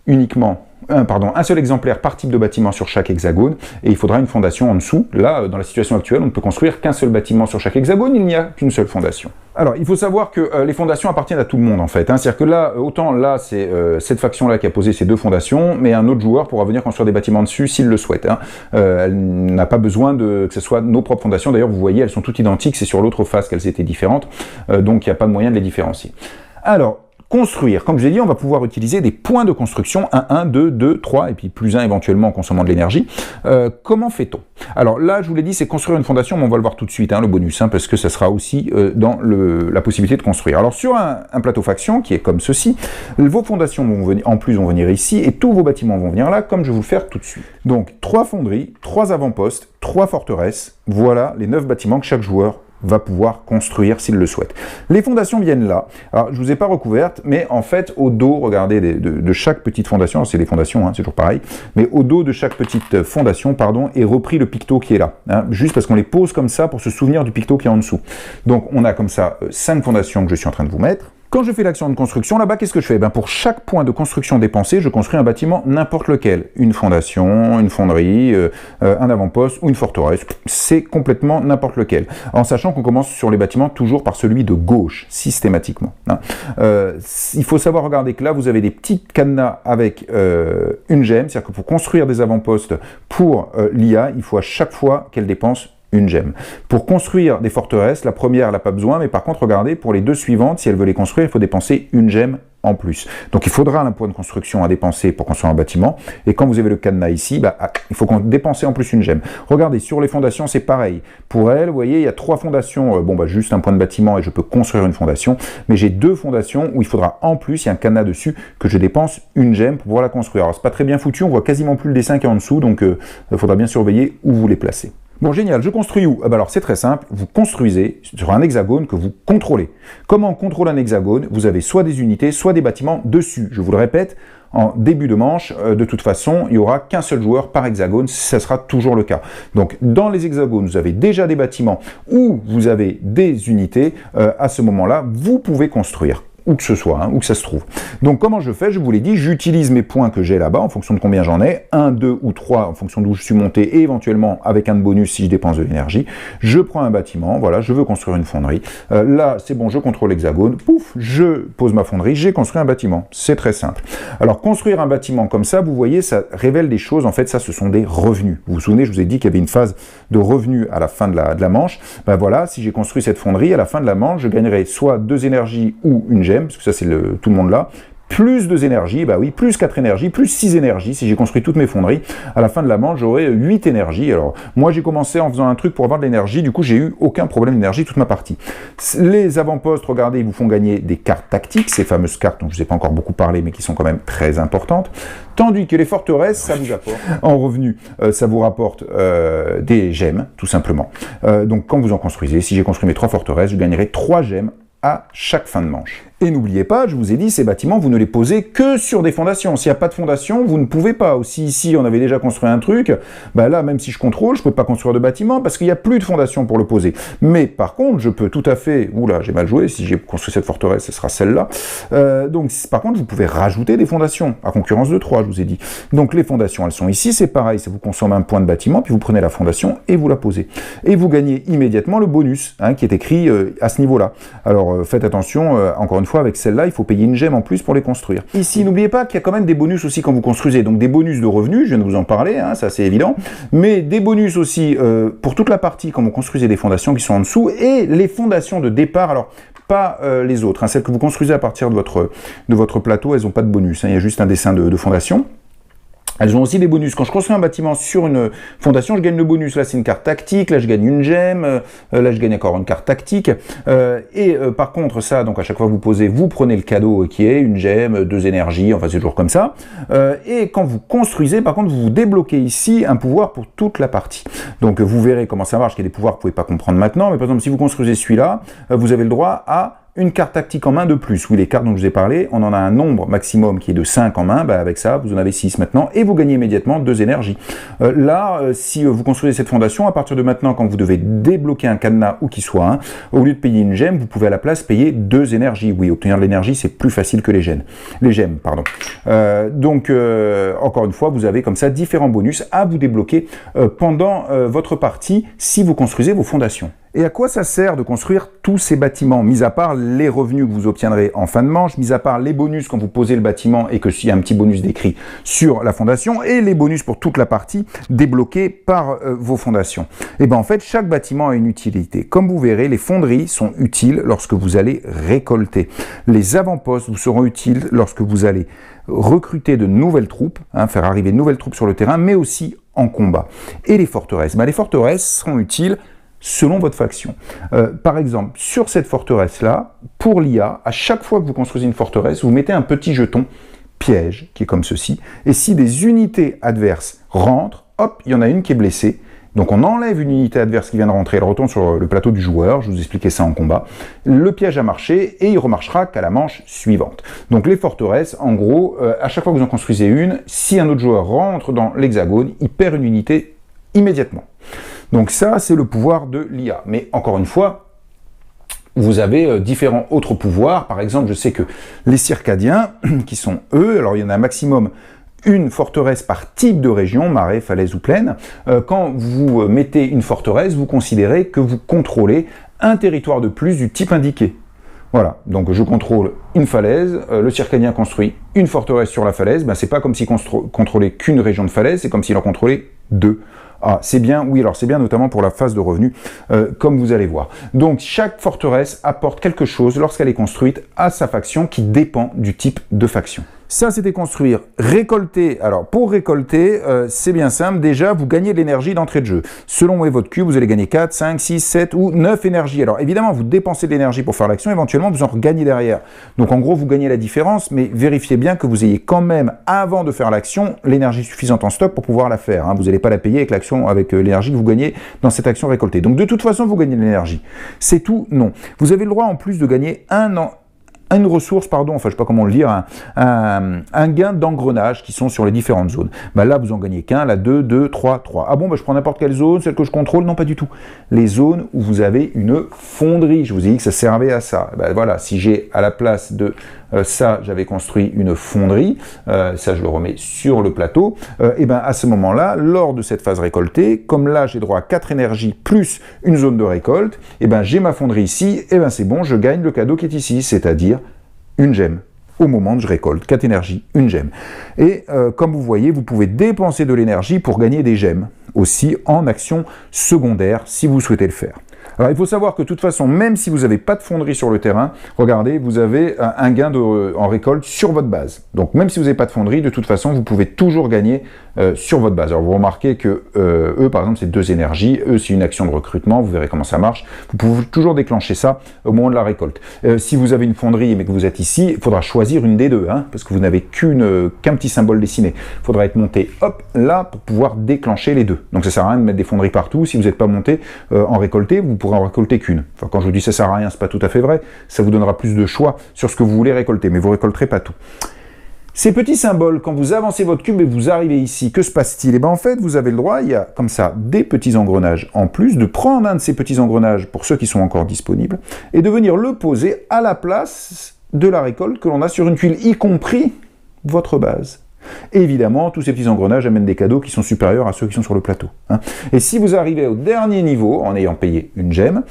uniquement un seul exemplaire par type de bâtiment sur chaque hexagone, et il faudra une fondation en dessous. Là, dans la situation actuelle, on ne peut construire qu'un seul bâtiment sur chaque hexagone, il n'y a qu'une seule fondation. Alors, il faut savoir que les fondations appartiennent à tout le monde, en fait. C'est-à-dire que là, autant là, c'est cette faction-là qui a posé ces deux fondations, mais un autre joueur pourra venir construire des bâtiments dessus s'il le souhaite. Elle n'a pas besoin que ce soit nos propres fondations. D'ailleurs, vous voyez, elles sont toutes identiques, c'est sur l'autre face qu'elles étaient différentes, donc il n'y a pas de moyen de les différencier. Alors, construire, comme je l'ai dit, on va pouvoir utiliser des points de construction, 1, 2, 2, 3, et puis plus 1 éventuellement en consommant de l'énergie. Comment fait-on? Alors là, je vous l'ai dit, c'est construire une fondation, mais on va le voir tout de suite, le bonus, parce que ça sera aussi dans la possibilité de construire. Alors sur un plateau faction, qui est comme ceci, vos fondations vont venir ici, et tous vos bâtiments vont venir là, comme je vais vous le faire tout de suite. Donc 3 fonderies, 3 avant-postes, 3 forteresses, voilà les 9 bâtiments que chaque joueur va pouvoir construire s'il le souhaite. Les fondations viennent là. Alors, je ne vous ai pas recouvertes, mais en fait, au dos, regardez, de chaque petite fondation, c'est des fondations, c'est toujours pareil, mais au dos de chaque petite fondation, est repris le picto qui est là. Juste parce qu'on les pose comme ça pour se souvenir du picto qui est en dessous. Donc, on a comme ça 5 fondations que je suis en train de vous mettre. Quand je fais l'action de construction, là-bas, qu'est-ce que je fais? Pour chaque point de construction dépensé, je construis un bâtiment n'importe lequel. Une fondation, une fonderie, un avant-poste ou une forteresse. C'est complètement n'importe lequel. En sachant qu'on commence sur les bâtiments toujours par celui de gauche, systématiquement. Il faut savoir, regarder que là, vous avez des petits cadenas avec une gemme. C'est-à-dire que pour construire des avant-postes pour l'IA, il faut à chaque fois qu'elle dépense une gemme. Pour construire des forteresses, la première, elle n'a pas besoin, mais par contre, regardez, pour les deux suivantes, si elle veut les construire, il faut dépenser une gemme en plus. Donc il faudra un point de construction à dépenser pour construire un bâtiment, et quand vous avez le cadenas ici, il faut dépenser en plus une gemme. Regardez, sur les fondations, c'est pareil. Pour elle, vous voyez, il y a 3 fondations, juste un point de bâtiment, et je peux construire une fondation, mais j'ai 2 fondations où il faudra en plus, il y a un cadenas dessus, que je dépense une gemme pour pouvoir la construire. Alors c'est pas très bien foutu, on voit quasiment plus le dessin qui est en dessous, donc il faudra bien surveiller où vous les placez. Bon, génial, je construis où? Alors c'est très simple, vous construisez sur un hexagone que vous contrôlez. Comment on contrôle un hexagone? Vous avez soit des unités, soit des bâtiments dessus. Je vous le répète, en début de manche, de toute façon, il n'y aura qu'un seul joueur par hexagone, ça sera toujours le cas. Donc dans les hexagones, vous avez déjà des bâtiments ou vous avez des unités, à ce moment-là, vous pouvez construire. Où que ce soit, où que ça se trouve. Donc comment je fais? Je vous l'ai dit, j'utilise mes points que j'ai là-bas en fonction de combien j'en ai, 1, 2 ou 3 en fonction d'où je suis monté, et éventuellement avec un de bonus si je dépense de l'énergie. Je prends un bâtiment, voilà, je veux construire une fonderie. Là, c'est bon, je contrôle l'hexagone, pouf, je pose ma fonderie, j'ai construit un bâtiment. C'est très simple. Alors construire un bâtiment comme ça, vous voyez, ça révèle des choses, en fait, ça, ce sont des revenus. Vous vous souvenez, je vous ai dit qu'il y avait une phase de revenus à la fin de la manche. Voilà, si j'ai construit cette fonderie, à la fin de la manche, je gagnerai soit 2 énergies ou une gemme, parce que ça c'est tout le monde là, plus 2 énergies, plus 4 énergies, plus 6 énergies, si j'ai construit toutes mes fonderies, à la fin de la manche, j'aurai 8 énergies. Alors, moi j'ai commencé en faisant un truc pour avoir de l'énergie, du coup j'ai eu aucun problème d'énergie toute ma partie. Les avant-postes, regardez, ils vous font gagner des cartes tactiques, ces fameuses cartes dont je ne vous ai pas encore beaucoup parlé, mais qui sont quand même très importantes, tandis que les forteresses, ça vous apporte, en revenu, ça vous rapporte des gemmes, tout simplement. Donc quand vous en construisez, si j'ai construit mes 3 forteresses, je gagnerai 3 gemmes à chaque fin de manche. Et n'oubliez pas, je vous ai dit, ces bâtiments, vous ne les posez que sur des fondations. S'il n'y a pas de fondation, vous ne pouvez pas. Aussi, ici, on avait déjà construit un truc, là, même si je contrôle, je ne peux pas construire de bâtiment parce qu'il n'y a plus de fondation pour le poser. Mais par contre, je peux tout à fait... Oula, j'ai mal joué, si j'ai construit cette forteresse, ce sera celle-là. Donc, par contre, vous pouvez rajouter des fondations, à concurrence de 3, je vous ai dit. Donc, les fondations, elles sont ici, c'est pareil, ça vous consomme un point de bâtiment, puis vous prenez la fondation et vous la posez. Et vous gagnez immédiatement le bonus, qui est écrit à ce niveau-là. Alors, faites attention, encore une fois, avec celle-là, il faut payer une gemme en plus pour les construire. Ici, n'oubliez pas qu'il y a quand même des bonus aussi quand vous construisez. Donc des bonus de revenus, je viens de vous en parler, ça c'est évident, mais des bonus aussi pour toute la partie quand vous construisez des fondations qui sont en dessous, et les fondations de départ, alors pas les autres, celles que vous construisez à partir de votre plateau, elles n'ont pas de bonus, il y a juste un dessin de fondation. Elles ont aussi des bonus. Quand je construis un bâtiment sur une fondation, je gagne le bonus. Là, c'est une carte tactique. Là, je gagne une gemme. Là, je gagne encore une carte tactique. Par contre, ça, donc à chaque fois que vous posez, vous prenez le cadeau qui est une gemme, 2 énergies. Enfin, c'est toujours comme ça. Et quand vous construisez, par contre, vous débloquez ici un pouvoir pour toute la partie. Donc, vous verrez comment ça marche. Il y a des pouvoirs que vous ne pouvez pas comprendre maintenant. Mais par exemple, si vous construisez celui-là, vous avez le droit à une carte tactique en main de plus. Oui, les cartes dont je vous ai parlé, on en a un nombre maximum qui est de 5 en main, bah avec ça, vous en avez 6 maintenant, et vous gagnez immédiatement 2 énergies. Si vous construisez cette fondation, à partir de maintenant, quand vous devez débloquer un cadenas ou qu'il soit un, au lieu de payer une gemme, vous pouvez à la place payer 2 énergies. Oui, obtenir de l'énergie, c'est plus facile que les gemmes. Encore une fois, vous avez comme ça différents bonus à vous débloquer pendant votre partie si vous construisez vos fondations. Et à quoi ça sert de construire tous ces bâtiments, mis à part les revenus que vous obtiendrez en fin de manche, mis à part les bonus quand vous posez le bâtiment et que s'il y a un petit bonus décrit sur la fondation, et les bonus pour toute la partie débloquée par vos fondations. Et bien en fait, chaque bâtiment a une utilité. Comme vous verrez, les fonderies sont utiles lorsque vous allez récolter. Les avant-postes vous seront utiles lorsque vous allez recruter de nouvelles troupes, faire arriver de nouvelles troupes sur le terrain, mais aussi en combat. Et les forteresses, les forteresses seront utiles selon votre faction. Par exemple, sur cette forteresse-là, pour l'IA, à chaque fois que vous construisez une forteresse, vous mettez un petit jeton piège, qui est comme ceci, et si des unités adverses rentrent, hop, il y en a une qui est blessée, donc on enlève une unité adverse qui vient de rentrer, elle retourne sur le plateau du joueur, je vous expliquais ça en combat, le piège a marché et il remarchera qu'à la manche suivante. Donc les forteresses, en gros, à chaque fois que vous en construisez une, si un autre joueur rentre dans l'hexagone, il perd une unité immédiatement. Donc ça, c'est le pouvoir de l'IA. Mais encore une fois, vous avez différents autres pouvoirs. Par exemple, je sais que les circadiens, qui sont eux, alors il y en a un maximum une forteresse par type de région, marais, falaise ou plaine. Quand vous mettez une forteresse, vous considérez que vous contrôlez un territoire de plus du type indiqué. Voilà, donc je contrôle une falaise, le circadien construit une forteresse sur la falaise, c'est pas comme s'il contrôlait qu'une région de falaise, c'est comme s'il en contrôlait 2. Ah, c'est bien, oui, alors c'est bien notamment pour la phase de revenu, comme vous allez voir. Donc chaque forteresse apporte quelque chose lorsqu'elle est construite à sa faction qui dépend du type de faction. Ça, c'était construire, récolter. Alors, pour récolter, c'est bien simple. Déjà, vous gagnez de l'énergie d'entrée de jeu. Selon où est votre cube, vous allez gagner 4, 5, 6, 7 ou 9 énergies. Alors, évidemment, vous dépensez de l'énergie pour faire l'action. Éventuellement, vous en regagnez derrière. Donc, en gros, vous gagnez la différence, mais vérifiez bien que vous ayez quand même, avant de faire l'action, l'énergie suffisante en stock pour pouvoir la faire. Vous n'allez pas la payer avec l'action, avec l'énergie que vous gagnez dans cette action récoltée. Donc, de toute façon, vous gagnez de l'énergie. C'est tout? Non. Vous avez le droit, en plus, de gagner une ressource, enfin je sais pas comment le dire, un gain d'engrenage qui sont sur les différentes zones. Là vous en gagnez qu'un, là 2, 2, 3, 3. Ah bon, je prends n'importe quelle zone, celle que je contrôle? Non, pas du tout. Les zones où vous avez une fonderie, je vous ai dit que ça servait à ça. Voilà, si j'ai à la place de ça, j'avais construit une fonderie, ça je le remets sur le plateau, et à ce moment-là, lors de cette phase récoltée, comme là j'ai droit à 4 énergies plus une zone de récolte, j'ai ma fonderie ici, c'est bon, je gagne le cadeau qui est ici, c'est-à-dire une gemme. Au moment où je récolte 4 énergies, une gemme. Et comme vous voyez, vous pouvez dépenser de l'énergie pour gagner des gemmes, aussi en action secondaire, si vous souhaitez le faire. Alors il faut savoir que de toute façon, même si vous n'avez pas de fonderie sur le terrain, regardez, vous avez un gain en récolte sur votre base. Donc même si vous n'avez pas de fonderie, de toute façon, vous pouvez toujours gagner sur votre base. Alors vous remarquez que eux, par exemple, c'est 2 énergies, eux, c'est une action de recrutement, vous verrez comment ça marche. Vous pouvez toujours déclencher ça au moment de la récolte. Si vous avez une fonderie mais que vous êtes ici, il faudra choisir une des deux, parce que vous n'avez qu'un petit symbole dessiné. Il faudra être monté, hop, là, pour pouvoir déclencher les deux. Donc ça sert à rien de mettre des fonderies partout. Si vous n'êtes pas monté en récolté, vous pourrez en récolter qu'une. Enfin, quand je vous dis ça sert à rien, c'est pas tout à fait vrai. Ça vous donnera plus de choix sur ce que vous voulez récolter, mais vous récolterez pas tout. Ces petits symboles, quand vous avancez votre cube et vous arrivez ici, que se passe-t-il? En fait, vous avez le droit, il y a comme ça des petits engrenages en plus, de prendre un de ces petits engrenages pour ceux qui sont encore disponibles et de venir le poser à la place de la récolte que l'on a sur une tuile, y compris votre base. Et évidemment, tous ces petits engrenages amènent des cadeaux qui sont supérieurs à ceux qui sont sur le plateau. Et si vous arrivez au dernier niveau, en ayant payé une gemme,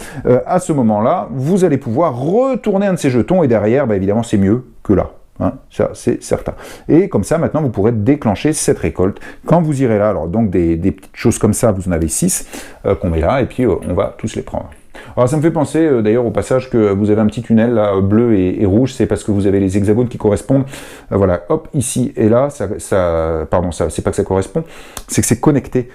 à ce moment-là, vous allez pouvoir retourner un de ces jetons, et derrière, évidemment, c'est mieux que là. Ça, c'est certain. Et comme ça, maintenant, vous pourrez déclencher cette récolte. Quand vous irez là, alors donc des petites choses comme ça, vous en avez 6 qu'on met là, et puis on va tous les prendre. Alors ça me fait penser d'ailleurs au passage que vous avez un petit tunnel là, bleu et rouge, c'est parce que vous avez les hexagones qui correspondent, voilà, hop, ici et là, pardon, c'est pas que ça correspond, c'est que c'est connecté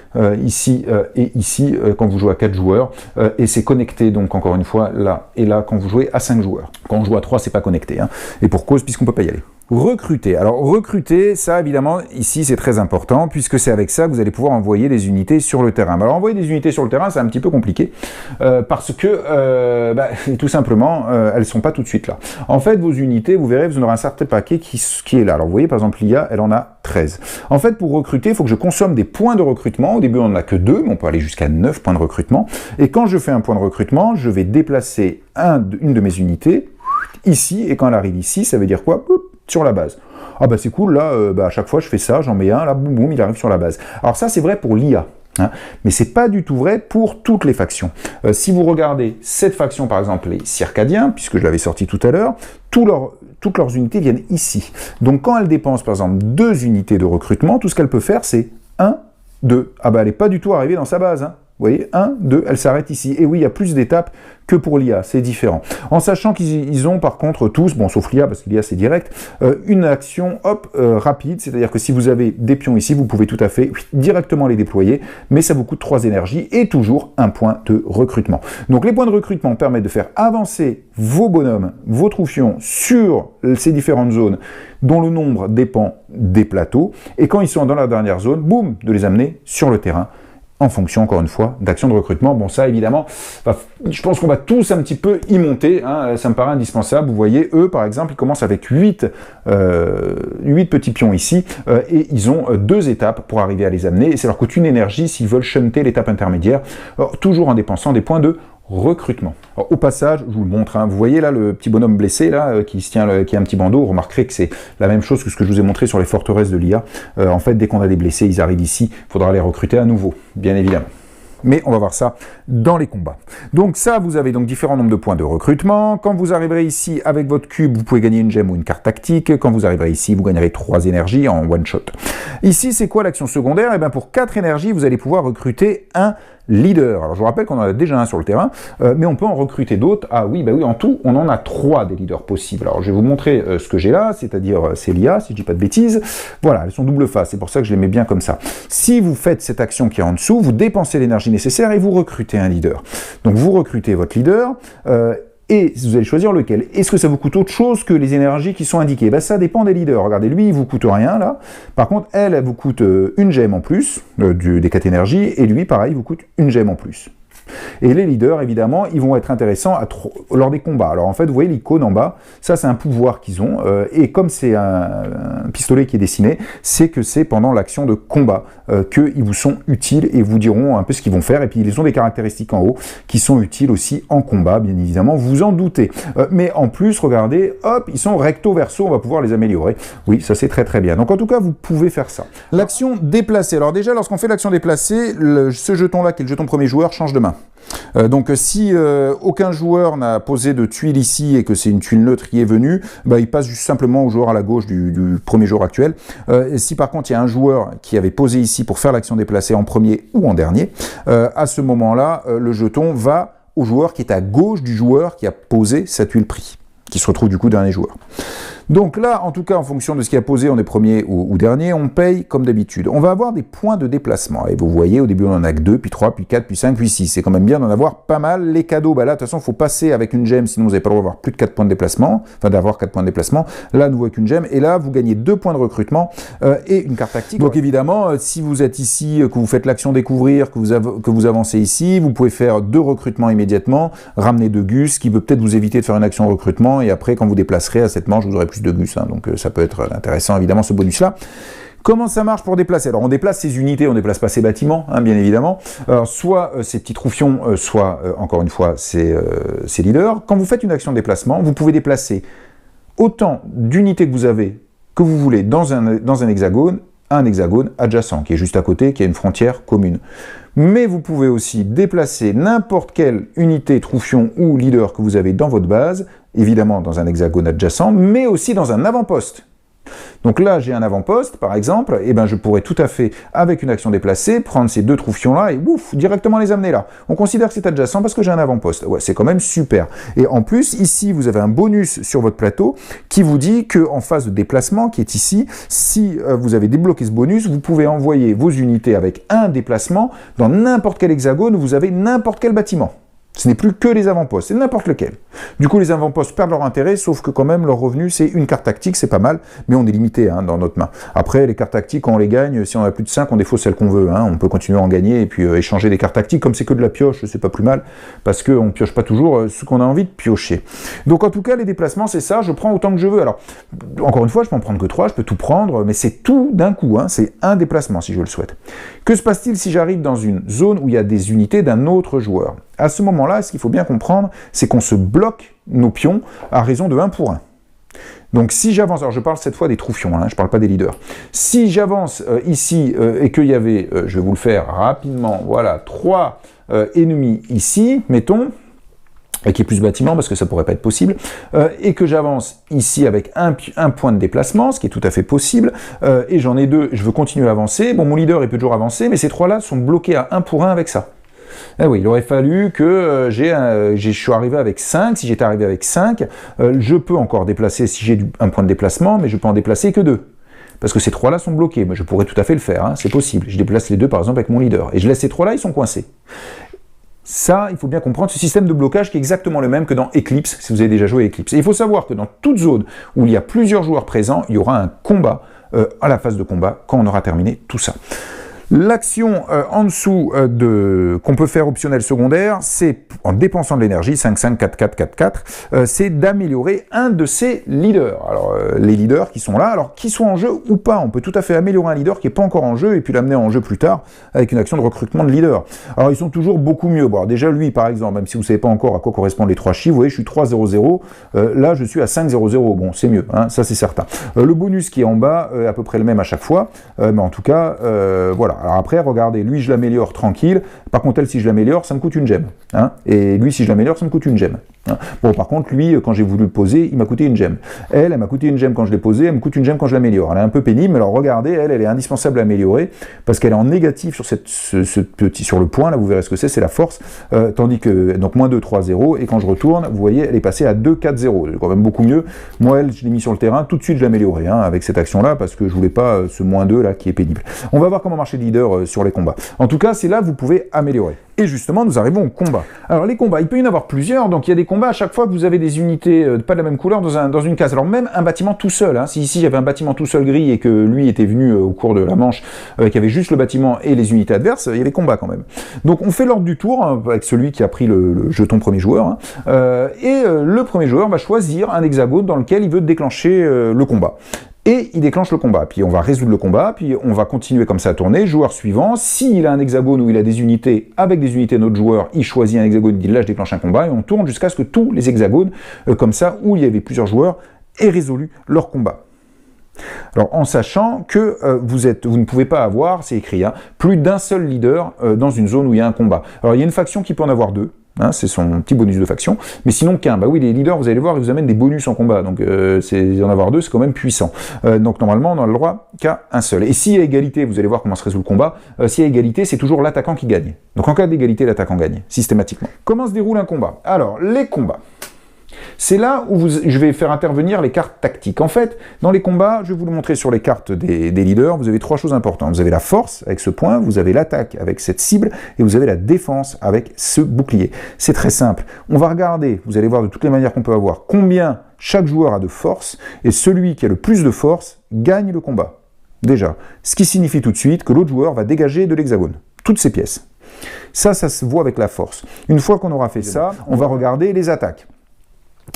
ici et ici quand vous jouez à 4 joueurs, et c'est connecté donc encore une fois là et là quand vous jouez à 5 joueurs. Quand on joue à 3, c'est pas connecté, et pour cause puisqu'on peut pas y aller. Recruter. Alors recruter, ça évidemment, ici c'est très important puisque c'est avec ça que vous allez pouvoir envoyer des unités sur le terrain. Alors envoyer des unités sur le terrain, c'est un petit peu compliqué parce que tout simplement, elles sont pas tout de suite là. En fait, vos unités, vous verrez, vous en aurez un certain paquet qui est là. Alors vous voyez, par exemple, l'IA, elle en a 13. En fait, pour recruter, il faut que je consomme des points de recrutement. Au début, on n'en a que 2, mais on peut aller jusqu'à 9 points de recrutement. Et quand je fais un point de recrutement, je vais déplacer une de mes unités ici, et quand elle arrive ici, ça veut dire quoi? Sur la base. Ah bah c'est cool, là, à chaque fois je fais ça, j'en mets un, là, boum, boum, il arrive sur la base. Alors ça, c'est vrai pour l'IA, hein, mais c'est pas du tout vrai pour toutes les factions. Si vous regardez cette faction, par exemple, les Circadiens, puisque je l'avais sorti tout à l'heure, toutes leurs unités viennent ici. Donc quand elle dépense, par exemple, 2 unités de recrutement, tout ce qu'elle peut faire, c'est 1, 2. Ah bah elle n'est pas du tout arrivée dans sa base, hein. Vous voyez, 1, 2, elle s'arrête ici. Et oui, il y a plus d'étapes que pour l'IA, c'est différent. En sachant qu'ils ont par contre tous, bon sauf l'IA, parce que l'IA c'est direct, une action rapide, c'est-à-dire que si vous avez des pions ici, vous pouvez tout à fait directement les déployer, mais ça vous coûte 3 énergies et toujours un point de recrutement. Donc les points de recrutement permettent de faire avancer vos bonhommes, vos troufions sur ces différentes zones dont le nombre dépend des plateaux, et quand ils sont dans la dernière zone, boum, de les amener sur le terrain, en fonction, encore une fois, d'actions de recrutement. Bon, ça, évidemment, je pense qu'on va tous un petit peu y monter, hein, ça me paraît indispensable. Vous voyez, eux, par exemple, ils commencent avec 8 petits pions ici, et ils ont 2 étapes pour arriver à les amener, et ça leur coûte une énergie s'ils veulent shunter l'étape intermédiaire, toujours en dépensant des points de recrutement. Alors, au passage, je vous le montre, hein, vous voyez là le petit bonhomme blessé là qui se tient, qui a un petit bandeau, vous remarquerez que c'est la même chose que ce que je vous ai montré sur les forteresses de l'IA. En fait, dès qu'on a des blessés, ils arrivent ici, il faudra les recruter à nouveau, bien évidemment. Mais on va voir ça dans les combats. Donc ça, vous avez donc différents nombres de points de recrutement. Quand vous arriverez ici avec votre cube, vous pouvez gagner une gemme ou une carte tactique. Quand vous arriverez ici, vous gagnerez 3 énergies en one shot. Ici, c'est quoi l'action secondaire? Et bien pour 4 énergies, vous allez pouvoir recruter un leader. Alors je vous rappelle qu'on en a déjà un sur le terrain, mais on peut en recruter d'autres. Ah oui, bah oui, en tout, on en a 3 des leaders possibles. Alors je vais vous montrer ce que j'ai là, c'est-à-dire c'est l'IA, si je dis pas de bêtises. Voilà, elles sont double face, c'est pour ça que je les mets bien comme ça. Si vous faites cette action qui est en dessous, vous dépensez l'énergie nécessaire et vous recrutez un leader. Donc vous recrutez votre leader, et vous allez choisir lequel. Est-ce que ça vous coûte autre chose que les énergies qui sont indiquées? Ben, ça dépend des leaders. Regardez, lui, il vous coûte rien, là. Par contre, elle vous coûte une gemme en plus, des 4 énergies, et lui, pareil, il vous coûte une gemme en plus. Et les leaders, évidemment, ils vont être intéressants lors des combats. Alors en fait, vous voyez l'icône en bas, ça c'est un pouvoir qu'ils ont, et comme c'est un pistolet qui est dessiné, c'est que c'est pendant l'action de combat qu'ils vous sont utiles et vous diront un peu ce qu'ils vont faire, et puis ils ont des caractéristiques en haut qui sont utiles aussi en combat, bien évidemment, vous vous en doutez. Mais en plus, regardez, hop, ils sont recto-verso, on va pouvoir les améliorer. Oui, ça c'est très très bien. Donc en tout cas, vous pouvez faire ça. L'action déplacée. Alors déjà, lorsqu'on fait l'action déplacée, ce jeton-là, qui est le jeton premier joueur, change de main. Donc si aucun joueur n'a posé de tuile ici et que c'est une tuile neutre qui est venue, bah, il passe juste simplement au joueur à la gauche du premier joueur actuel. Et si par contre il y a un joueur qui avait posé ici pour faire l'action déplacée en premier ou en dernier, à ce moment-là, le jeton va au joueur qui est à gauche du joueur qui a posé sa tuile prix, qui se retrouve du coup dernier joueur. Donc là, en tout cas, en fonction de ce qui a posé, on est premier ou dernier, on paye comme d'habitude. On va avoir des points de déplacement. Et vous voyez, au début, on en a que 2, puis 3, puis 4, puis 5, puis 6. C'est quand même bien d'en avoir pas mal. Les cadeaux, bah là, de toute façon, il faut passer avec une gemme, sinon vous n'avez pas le droit d'avoir plus de 4 points de déplacement, enfin d'avoir 4 points de déplacement. Là, nous avec une gemme, et là, vous gagnez 2 points de recrutement et une carte tactique. Donc évidemment, si vous êtes ici, que vous faites l'action découvrir, que vous avancez ici, vous pouvez faire 2 recrutements immédiatement, ramener 2 gus, qui peut peut-être vous éviter de faire une action de recrutement, et après, quand vous déplacerez à cette manche, vous aurez plus de gus, hein, donc ça peut être intéressant, évidemment, ce bonus-là. Comment ça marche pour déplacer? Alors, on déplace ces unités, on ne déplace pas ces bâtiments, hein, bien évidemment. Alors, soit ces petits troufions, soit, encore une fois, ces leaders. Quand vous faites une action de déplacement, vous pouvez déplacer autant d'unités que vous avez, que vous voulez, dans un hexagone adjacent, qui est juste à côté, qui a une frontière commune. Mais vous pouvez aussi déplacer n'importe quelle unité, troufion ou leader que vous avez dans votre base, évidemment dans un hexagone adjacent, mais aussi dans un avant-poste. Donc là, j'ai un avant-poste, par exemple, et ben je pourrais tout à fait, avec une action déplacée, prendre ces 2 troufions-là et ouf, directement les amener là. On considère que c'est adjacent parce que j'ai un avant-poste. Ouais, c'est quand même super. Et en plus, ici, vous avez un bonus sur votre plateau qui vous dit qu'en phase de déplacement, qui est ici, si vous avez débloqué ce bonus, vous pouvez envoyer vos unités avec un déplacement dans n'importe quel hexagone où vous avez n'importe quel bâtiment. Ce n'est plus que les avant-postes, c'est n'importe lequel. Du coup, les avant-postes perdent leur intérêt, sauf que quand même, leur revenu, c'est une carte tactique, c'est pas mal, mais on est limité hein, dans notre main. Après, les cartes tactiques, quand on les gagne, si on a plus de 5, on défausse celles qu'on veut. Hein. On peut continuer à en gagner et puis échanger des cartes tactiques. Comme c'est que de la pioche, c'est pas plus mal, parce qu'on ne pioche pas toujours ce qu'on a envie de piocher. Donc en tout cas, les déplacements, c'est ça, je prends autant que je veux. Alors, encore une fois, je peux en prendre que 3, je peux tout prendre, mais c'est tout d'un coup, hein. C'est un déplacement si je le souhaite. Que se passe-t-il si j'arrive dans une zone où il y a des unités d'un autre joueur? À ce moment-là, ce qu'il faut bien comprendre, c'est qu'on se bloque nos pions à raison de 1 pour 1. Donc si j'avance, alors je parle cette fois des troufions, hein, je ne parle pas des leaders. Si j'avance ici et qu'il y avait, je vais vous le faire rapidement, voilà, 3 ennemis ici, mettons, qui est plus bâtiment parce que ça pourrait pas être possible, et que j'avance ici avec un point de déplacement, ce qui est tout à fait possible, et j'en ai 2, je veux continuer à avancer, bon mon leader il peut toujours avancer, mais ces 3-là sont bloqués à 1 pour 1 avec ça. Eh oui, il aurait fallu que je suis arrivé avec 5, si j'étais arrivé avec 5, je peux encore déplacer si j'ai un point de déplacement, mais je peux en déplacer que 2. Parce que ces 3-là sont bloqués, mais je pourrais tout à fait le faire, hein, c'est possible. Je déplace les 2 par exemple avec mon leader, et je laisse ces 3-là, ils sont coincés. Ça, il faut bien comprendre ce système de blocage qui est exactement le même que dans Eclipse, si vous avez déjà joué à Eclipse. Et il faut savoir que dans toute zone où il y a plusieurs joueurs présents, il y aura un combat à la phase de combat quand on aura terminé tout ça. L'action en dessous qu'on peut faire optionnel secondaire, c'est en dépensant de l'énergie, 5, 5, 4, 4, 4, 4, c'est d'améliorer un de ces leaders. Alors les leaders qui sont là, alors qu'ils soient en jeu ou pas, on peut tout à fait améliorer un leader qui n'est pas encore en jeu et puis l'amener en jeu plus tard avec une action de recrutement de leader. Alors ils sont toujours beaucoup mieux. Bon, alors, déjà lui par exemple, même si vous ne savez pas encore à quoi correspondent les 3 chiffres, vous voyez je suis 3, 0, 0, là je suis à 5, 0, 0, bon c'est mieux, hein, ça c'est certain. Le bonus qui est en bas est à peu près le même à chaque fois, mais en tout cas, voilà. Alors après, regardez, lui je l'améliore tranquille, par contre elle si je l'améliore, ça me coûte une gemme, hein, et lui si je l'améliore, ça me coûte une gemme. Hein. Bon par contre lui, quand j'ai voulu le poser, il m'a coûté une gemme. Elle m'a coûté une gemme quand je l'ai posé, elle me coûte une gemme quand je l'améliore. Elle est un peu pénible, mais alors regardez, elle est indispensable à améliorer, parce qu'elle est en négatif sur, sur le point, là vous verrez ce que c'est la force, tandis que, donc moins 2, 3, 0, et quand je retourne, vous voyez, elle est passée à 2, 4, 0, c'est quand même beaucoup mieux. Moi elle, je l'ai mis sur le terrain, tout de suite je l'ai amélioré, hein, avec cette action-là, parce que je voulais pas ce moins 2 là qui est pénible. On va voir comment marcher le leader sur les combats. En tout cas, c'est là que vous pouvez améliorer. Et justement, nous arrivons au combat. Alors les combats, il peut y en avoir plusieurs, donc il y a des combats à chaque fois que vous avez des unités pas de la même couleur dans une case. Alors même un bâtiment tout seul, hein, si ici j'avais un bâtiment tout seul gris et que lui était venu au cours de la manche, qu'il y avait juste le bâtiment et les unités adverses, il y avait combat quand même. Donc on fait l'ordre du tour, hein, avec celui qui a pris le jeton premier joueur, hein, et le premier joueur va choisir un hexagone dans lequel il veut déclencher le combat. Et il déclenche le combat, puis on va résoudre le combat, puis on va continuer comme ça à tourner, joueur suivant, s'il a un hexagone où il a des unités avec des unités de notre joueur, il choisit un hexagone, il dit là je déclenche un combat, et on tourne jusqu'à ce que tous les hexagones, comme ça, où il y avait plusieurs joueurs, aient résolu leur combat. Alors en sachant que vous ne pouvez pas avoir, c'est écrit, hein, plus d'un seul leader dans une zone où il y a un combat. Alors il y a une faction qui peut en avoir 2, hein, c'est son petit bonus de faction, mais sinon qu'un. Bah oui, les leaders, vous allez voir, ils vous amènent des bonus en combat, donc en avoir 2, c'est quand même puissant. Donc normalement, on n'a le droit qu'à un seul. Et s'il y a égalité, vous allez voir comment se résout le combat, s'il y a égalité, c'est toujours l'attaquant qui gagne. Donc en cas d'égalité, l'attaquant gagne, systématiquement. Comment se déroule un combat? Alors, les combats. C'est là où je vais faire intervenir les cartes tactiques. En fait, dans les combats, je vais vous le montrer sur les cartes des leaders, vous avez 3 choses importantes. Vous avez la force avec ce point, vous avez l'attaque avec cette cible, et vous avez la défense avec ce bouclier. C'est très simple. On va regarder, vous allez voir de toutes les manières qu'on peut avoir, combien chaque joueur a de force, et celui qui a le plus de force gagne le combat. Déjà. Ce qui signifie tout de suite que l'autre joueur va dégager de l'hexagone. Toutes ces pièces. Ça se voit avec la force. Une fois qu'on aura fait ça, on va regarder les attaques.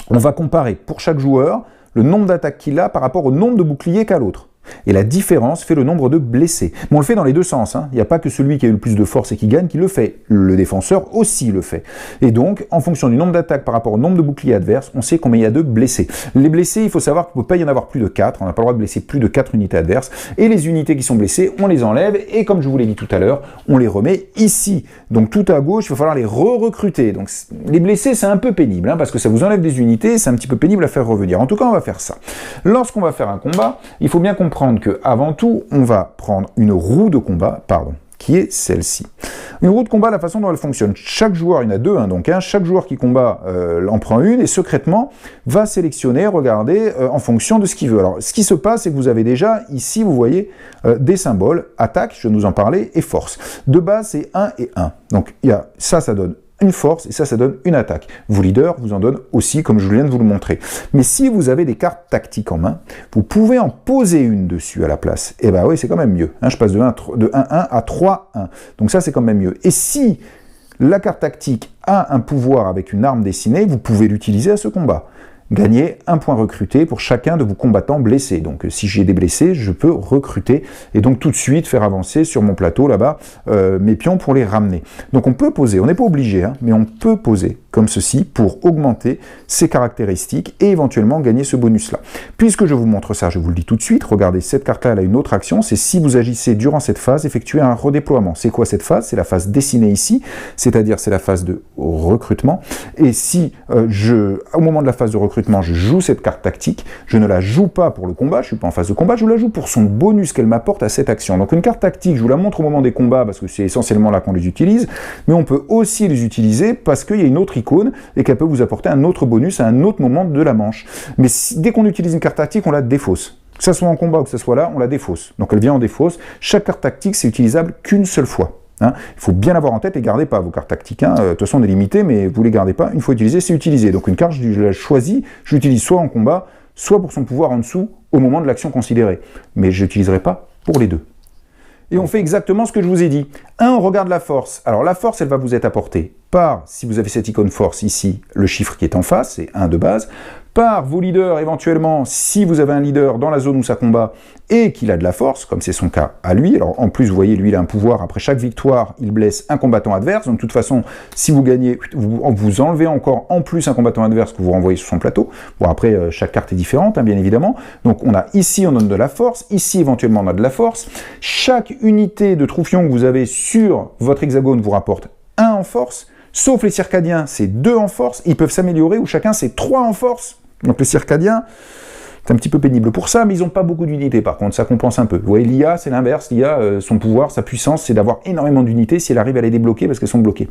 On va comparer pour chaque joueur le nombre d'attaques qu'il a par rapport au nombre de boucliers qu'a l'autre. Et la différence fait le nombre de blessés. Mais on le fait dans les deux sens, hein. Il n'y a pas que celui qui a eu le plus de force et qui gagne qui le fait. Le défenseur aussi le fait. Et donc, en fonction du nombre d'attaques par rapport au nombre de boucliers adverses, on sait combien il y a de blessés. Les blessés, il faut savoir qu'il ne peut pas y en avoir plus de 4. On n'a pas le droit de blesser plus de 4 unités adverses. Et les unités qui sont blessées, on les enlève. Et comme je vous l'ai dit tout à l'heure, on les remet ici. Donc tout à gauche, il va falloir les re-recruter. Donc les blessés, c'est un peu pénible, hein, parce que ça vous enlève des unités, c'est un petit peu pénible à faire revenir. En tout cas, on va faire ça. Lorsqu'on va faire un combat, il faut bien comprendre que avant tout, on va prendre une roue de combat, qui est celle-ci. Une roue de combat, la façon dont elle fonctionne, chaque joueur, il y en a 2, hein, donc chaque joueur qui combat en prend une et secrètement va sélectionner, regarder en fonction de ce qu'il veut. Alors, ce qui se passe, c'est que vous avez déjà ici, vous voyez, des symboles, attaque, je vais nous en parler, et force. De base, c'est 1 et 1. Donc, il y a ça donne une force, et ça donne une attaque. Vos leaders vous en donnent aussi, comme je viens de vous le montrer. Mais si vous avez des cartes tactiques en main, vous pouvez en poser une dessus à la place. Et bah oui, c'est quand même mieux. Hein, je passe de 1-1 à 3-1. Donc ça, c'est quand même mieux. Et si la carte tactique a un pouvoir avec une arme dessinée, vous pouvez l'utiliser à ce combat. Gagnez un point recruté pour chacun de vos combattants blessés. Donc si j'ai des blessés, je peux recruter et donc tout de suite faire avancer sur mon plateau là-bas mes pions pour les ramener. Donc on peut poser, on n'est pas obligé, hein, mais on peut poser comme ceci pour augmenter ses caractéristiques et éventuellement gagner ce bonus-là. Puisque je vous montre ça, je vous le dis tout de suite, regardez, cette carte-là, elle a une autre action, c'est si vous agissez durant cette phase, effectuer un redéploiement. C'est quoi cette phase? C'est la phase dessinée ici, c'est-à-dire c'est la phase de recrutement. Et si au moment de la phase de recrutement, je joue cette carte tactique, je ne la joue pas pour le combat, je ne suis pas en phase de combat, je la joue pour son bonus qu'elle m'apporte à cette action. Donc une carte tactique, je vous la montre au moment des combats parce que c'est essentiellement là qu'on les utilise, mais on peut aussi les utiliser parce qu'il y a une autre icône et qu'elle peut vous apporter un autre bonus à un autre moment de la manche. Mais dès qu'on utilise une carte tactique, on la défausse. Que ce soit en combat ou que ce soit là, on la défausse. Donc elle vient en défausse. Chaque carte tactique, c'est utilisable qu'une seule fois. Hein. Il faut bien l'avoir en tête et gardez pas vos cartes tactiques. Hein. De toute façon, on est limité, mais vous les gardez pas. Une fois utilisé, c'est utilisé. Donc une carte, je la choisis, je l'utilise soit en combat, soit pour son pouvoir en dessous au moment de l'action considérée. Mais je n'utiliserai pas pour les deux. Et on fait exactement ce que je vous ai dit. On regarde la force. Alors la force, elle va vous être apportée par, si vous avez cette icône force ici, le chiffre qui est en face, c'est 1 de base, par vos leaders éventuellement, si vous avez un leader dans la zone où ça combat et qu'il a de la force, comme c'est son cas à lui. Alors en plus, vous voyez, lui, il a un pouvoir. Après chaque victoire, il blesse un combattant adverse. Donc de toute façon, si vous gagnez, vous enlevez encore en plus un combattant adverse que vous renvoyez sur son plateau. Bon, après, chaque carte est différente, hein, bien évidemment. Donc on a ici, on donne de la force. Ici, éventuellement, on a de la force. Chaque unité de troufion que vous avez sur votre hexagone vous rapporte 1 en force. Sauf les circadiens, c'est 2 en force. Ils peuvent s'améliorer, ou chacun, c'est 3 en force. Donc les circadiens, c'est un petit peu pénible pour ça, mais ils n'ont pas beaucoup d'unités par contre, ça compense un peu. Vous voyez, l'IA, c'est l'inverse, l'IA, son pouvoir, sa puissance, c'est d'avoir énormément d'unités si elle arrive à les débloquer parce qu'elles sont bloquées.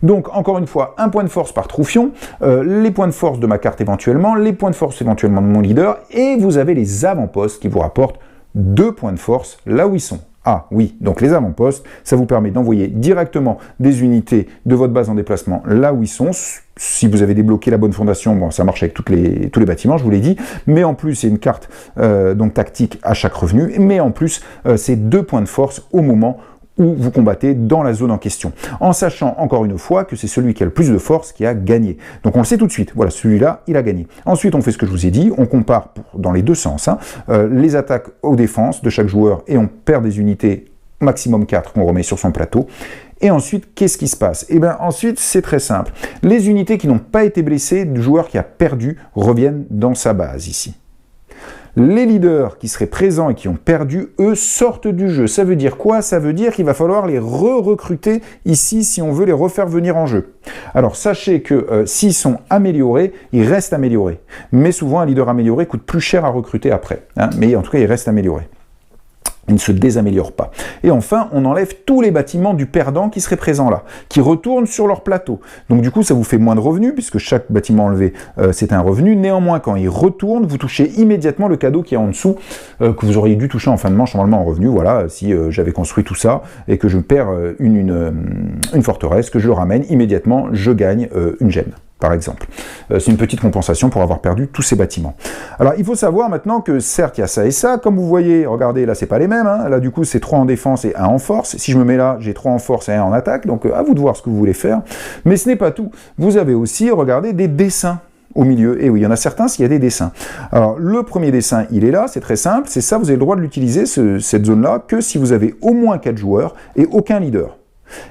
Donc, encore une fois, un point de force par troufion, les points de force de ma carte éventuellement, les points de force éventuellement de mon leader, et vous avez les avant-postes qui vous rapportent 2 points de force là où ils sont. Ah oui, donc les avant-postes, ça vous permet d'envoyer directement des unités de votre base en déplacement là où ils sont. Si vous avez débloqué la bonne fondation, bon, ça marche avec tous les bâtiments, je vous l'ai dit, mais en plus, c'est une carte donc tactique à chaque revenu, mais en plus, c'est 2 points de force au moment où vous combattez dans la zone en question, en sachant encore une fois que c'est celui qui a le plus de force qui a gagné. Donc on le sait tout de suite, voilà, celui-là, il a gagné. Ensuite, on fait ce que je vous ai dit, on compare dans les deux sens, hein, les attaques aux défenses de chaque joueur, et on perd des unités, maximum 4, qu'on remet sur son plateau. Et ensuite, qu'est-ce qui se passe? Eh bien, ensuite, c'est très simple. Les unités qui n'ont pas été blessées du joueur qui a perdu reviennent dans sa base, ici. Les leaders qui seraient présents et qui ont perdu, eux, sortent du jeu. Ça veut dire quoi? Ça veut dire qu'il va falloir les re-recruter ici si on veut les refaire venir en jeu. Alors, sachez que s'ils sont améliorés, ils restent améliorés. Mais souvent, un leader amélioré coûte plus cher à recruter après. Hein, mais en tout cas, il reste amélioré. Il ne se désaméliore pas. Et enfin, on enlève tous les bâtiments du perdant qui seraient présents là, qui retournent sur leur plateau. Donc du coup, ça vous fait moins de revenus, puisque chaque bâtiment enlevé, c'est un revenu. Néanmoins, quand il retourne, vous touchez immédiatement le cadeau qui est en dessous, que vous auriez dû toucher en fin de manche, normalement en revenu. Voilà, si j'avais construit tout ça, et que je perds une forteresse, que je le ramène, immédiatement, je gagne une gemme. Par exemple. C'est une petite compensation pour avoir perdu tous ces bâtiments. Alors, il faut savoir maintenant que, certes, il y a ça et ça. Comme vous voyez, regardez, là, c'est pas les mêmes. Hein. Là, du coup, c'est 3 en défense et 1 en force. Si je me mets là, j'ai 3 en force et 1 en attaque. Donc, à vous de voir ce que vous voulez faire. Mais ce n'est pas tout. Vous avez aussi, regardez, des dessins au milieu. Et oui, il y en a certains s'il y a des dessins. Alors, le premier dessin, il est là. C'est très simple. C'est ça, vous avez le droit de l'utiliser, cette zone-là, que si vous avez au moins 4 joueurs et aucun leader.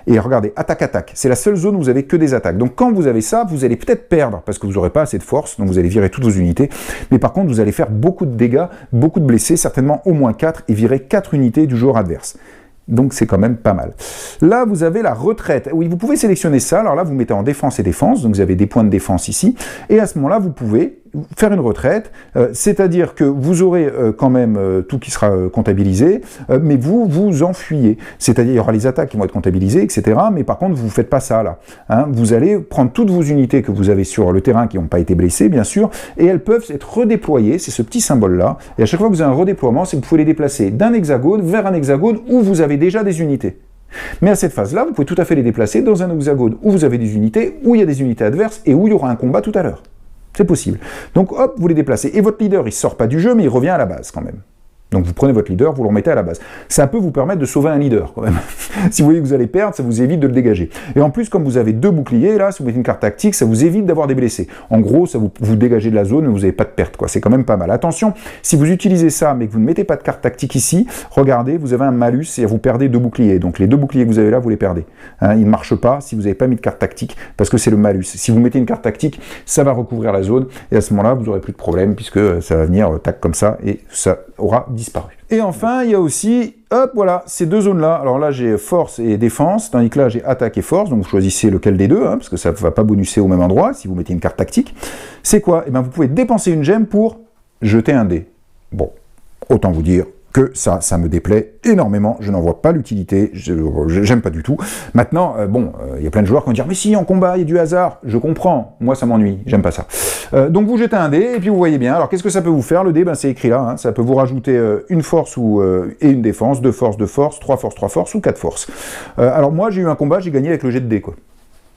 Et regardez, attaque-attaque, c'est la seule zone où vous avez que des attaques. Donc quand vous avez ça, vous allez peut-être perdre, parce que vous n'aurez pas assez de force, donc vous allez virer toutes vos unités. Mais par contre, vous allez faire beaucoup de dégâts, beaucoup de blessés, certainement au moins 4, et virer 4 unités du joueur adverse. Donc c'est quand même pas mal. Là, vous avez la retraite. Oui, vous pouvez sélectionner ça. Alors là, vous mettez en défense et défense, donc vous avez des points de défense ici. Et à ce moment-là, vous pouvez faire une retraite, c'est-à-dire que vous aurez quand même tout qui sera comptabilisé, mais vous vous enfuyez. C'est-à-dire il y aura les attaques qui vont être comptabilisées, etc. Mais par contre, vous ne faites pas ça là. Hein, vous allez prendre toutes vos unités que vous avez sur le terrain qui n'ont pas été blessées, bien sûr, et elles peuvent être redéployées. C'est ce petit symbole-là. Et à chaque fois que vous avez un redéploiement, c'est que vous pouvez les déplacer d'un hexagone vers un hexagone où vous avez déjà des unités. Mais à cette phase-là, vous pouvez tout à fait les déplacer dans un hexagone où vous avez des unités, où il y a des unités adverses et où il y aura un combat tout à l'heure. C'est possible. Donc hop, vous les déplacez. Et votre leader, il sort pas du jeu, mais il revient à la base quand même. Donc vous prenez votre leader, vous le remettez à la base. Ça peut vous permettre de sauver un leader quand même. Si vous voyez que vous allez perdre, ça vous évite de le dégager. Et en plus, comme vous avez 2 boucliers, là, si vous mettez une carte tactique, ça vous évite d'avoir des blessés. En gros, ça vous dégagez de la zone, mais vous n'avez pas de perte, quoi. C'est quand même pas mal. Attention, si vous utilisez ça, mais que vous ne mettez pas de carte tactique ici, regardez, vous avez un malus et vous perdez 2 boucliers. Donc les 2 boucliers que vous avez là, vous les perdez. Hein, ils ne marchent pas si vous n'avez pas mis de carte tactique, parce que c'est le malus. Si vous mettez une carte tactique, ça va recouvrir la zone, et à ce moment-là, vous n'aurez plus de problème, puisque ça va venir tac comme ça, et ça aura disparu. Et enfin, il y a aussi, hop, voilà, ces 2 zones-là. Alors là, j'ai force et défense, tandis que là, j'ai attaque et force. Donc, vous choisissez lequel des deux, hein, parce que ça ne va pas bonusser au même endroit si vous mettez une carte tactique. C'est quoi? Eh bien, vous pouvez dépenser une gemme pour jeter un dé. Bon, autant vous dire que ça me déplaît énormément, je n'en vois pas l'utilité, j'aime pas du tout. Maintenant, il y a plein de joueurs qui vont dire « Mais si, en combat, il y a du hasard !» Je comprends, moi ça m'ennuie, j'aime pas ça. Donc vous jetez un dé, et puis vous voyez bien. Alors qu'est-ce que ça peut vous faire? Le dé, c'est écrit là, hein. Ça peut vous rajouter une force et une défense, 2 forces, 2 forces, 3 forces, ou 4 forces. Alors moi, j'ai eu un combat, j'ai gagné avec le jet de dé, quoi.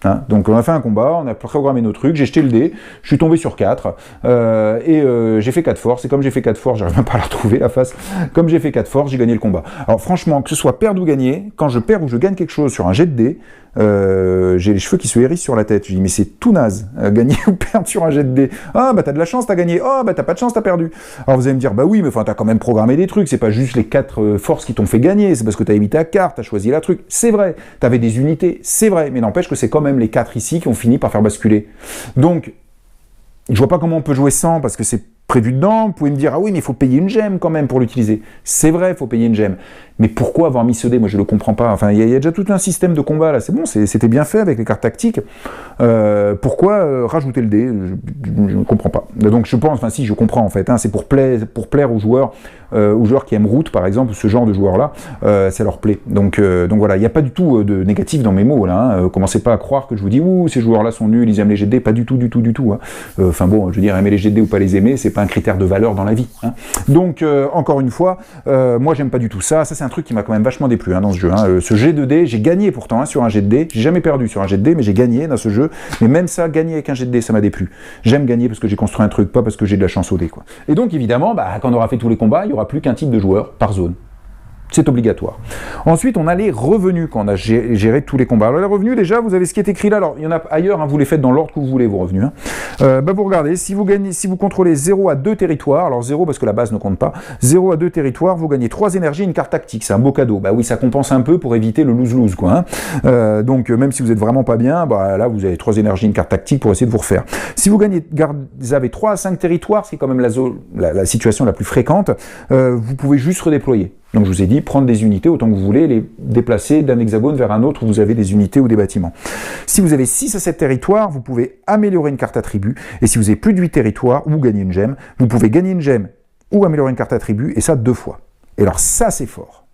Hein, donc on a fait un combat, on a programmé nos trucs, j'ai jeté le dé, je suis tombé sur 4, j'ai fait 4 forces, et comme j'ai fait 4 forces, j'arrive même pas à la retrouver la face, comme j'ai fait 4 forces, j'ai gagné le combat. Alors franchement, que ce soit perdre ou gagner, quand je perds ou je gagne quelque chose sur un jet de dé, j'ai les cheveux qui se hérissent sur la tête. Je dis mais c'est tout naze, gagner ou perdre sur un jet de dé. Ah bah t'as de la chance, t'as gagné. Oh bah t'as pas de chance, t'as perdu. Alors vous allez me dire bah oui mais enfin t'as quand même programmé des trucs, c'est pas juste les 4 forces qui t'ont fait gagner, c'est parce que t'as évité ta carte, t'as choisi la truc. C'est vrai, t'avais des unités, c'est vrai, mais n'empêche que c'est quand même les 4 ici qui ont fini par faire basculer. Donc je vois pas comment on peut jouer sans parce que c'est prévu dedans. Vous pouvez me dire ah oui mais il faut payer une gemme quand même pour l'utiliser. C'est vrai, il faut payer une gemme. Mais pourquoi avoir mis ce dé? Moi je le comprends pas. Enfin il y a déjà tout un système de combat là. C'est bon, c'était bien fait avec les cartes tactiques. Pourquoi rajouter le dé? Je ne comprends pas. Donc je pense, enfin si je comprends en fait. Hein, c'est pour plaire aux joueurs qui aiment Route par exemple, ce genre de joueurs là, ça leur plaît. Donc voilà, il n'y a pas du tout de négatif dans mes mots là. Hein. Commencez pas à croire que je vous dis ouh ces joueurs là sont nuls, ils aiment les jets de dés. Pas du tout. Hein. Enfin bon, je veux dire aimer les jets de dés ou pas les aimer, c'est pas un critère de valeur dans la vie. Hein. Donc encore une fois, moi j'aime pas du tout ça. Ça c'est un truc qui m'a quand même vachement déplu hein, dans ce jeu. Hein. Ce jet de dés, j'ai gagné pourtant hein, sur un jet de dés. J'ai jamais perdu sur un jet de dés, mais j'ai gagné dans ce jeu. Mais même ça, gagner avec un jet de dés, ça m'a déplu. J'aime gagner parce que j'ai construit un truc, pas parce que j'ai de la chance au dé, quoi. Et donc évidemment, quand on aura fait tous les combats, il n'y aura plus qu'un type de joueur par zone. C'est obligatoire. Ensuite, on a les revenus quand on a géré tous les combats. Alors les revenus, déjà, vous avez ce qui est écrit là. Alors, il y en a ailleurs, hein, vous les faites dans l'ordre que vous voulez, vos revenus. Hein. Vous regardez, si vous contrôlez 0 à 2 territoires, alors 0 parce que la base ne compte pas, 0 à 2 territoires, vous gagnez 3 énergies et une carte tactique. C'est un beau cadeau. Bah oui, ça compense un peu pour éviter le lose-lose, quoi. Hein. Donc, même si vous êtes vraiment pas bien, là, vous avez 3 énergies et une carte tactique pour essayer de vous refaire. Si vous avez 3 à 5 territoires, ce qui est quand même la situation la plus fréquente, vous pouvez juste redéployer. Donc je vous ai dit, prendre des unités autant que vous voulez, les déplacer d'un hexagone vers un autre où vous avez des unités ou des bâtiments. Si vous avez 6 à 7 territoires, vous pouvez améliorer une carte attribut, et si vous avez plus de 8 territoires, ou gagner une gemme, vous pouvez gagner une gemme ou améliorer une carte attribut, et ça 2 fois. Et alors ça c'est fort.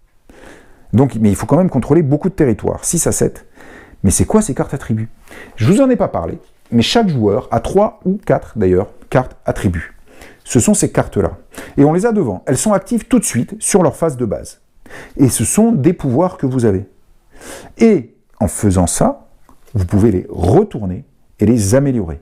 Donc, mais il faut quand même contrôler beaucoup de territoires, 6 à 7. Mais c'est quoi ces cartes attributs? Je vous en ai pas parlé, mais chaque joueur a 3 ou 4 d'ailleurs, cartes attributs. Ce sont ces cartes-là. Et on les a devant. Elles sont actives tout de suite sur leur phase de base. Et ce sont des pouvoirs que vous avez. Et en faisant ça, vous pouvez les retourner et les améliorer.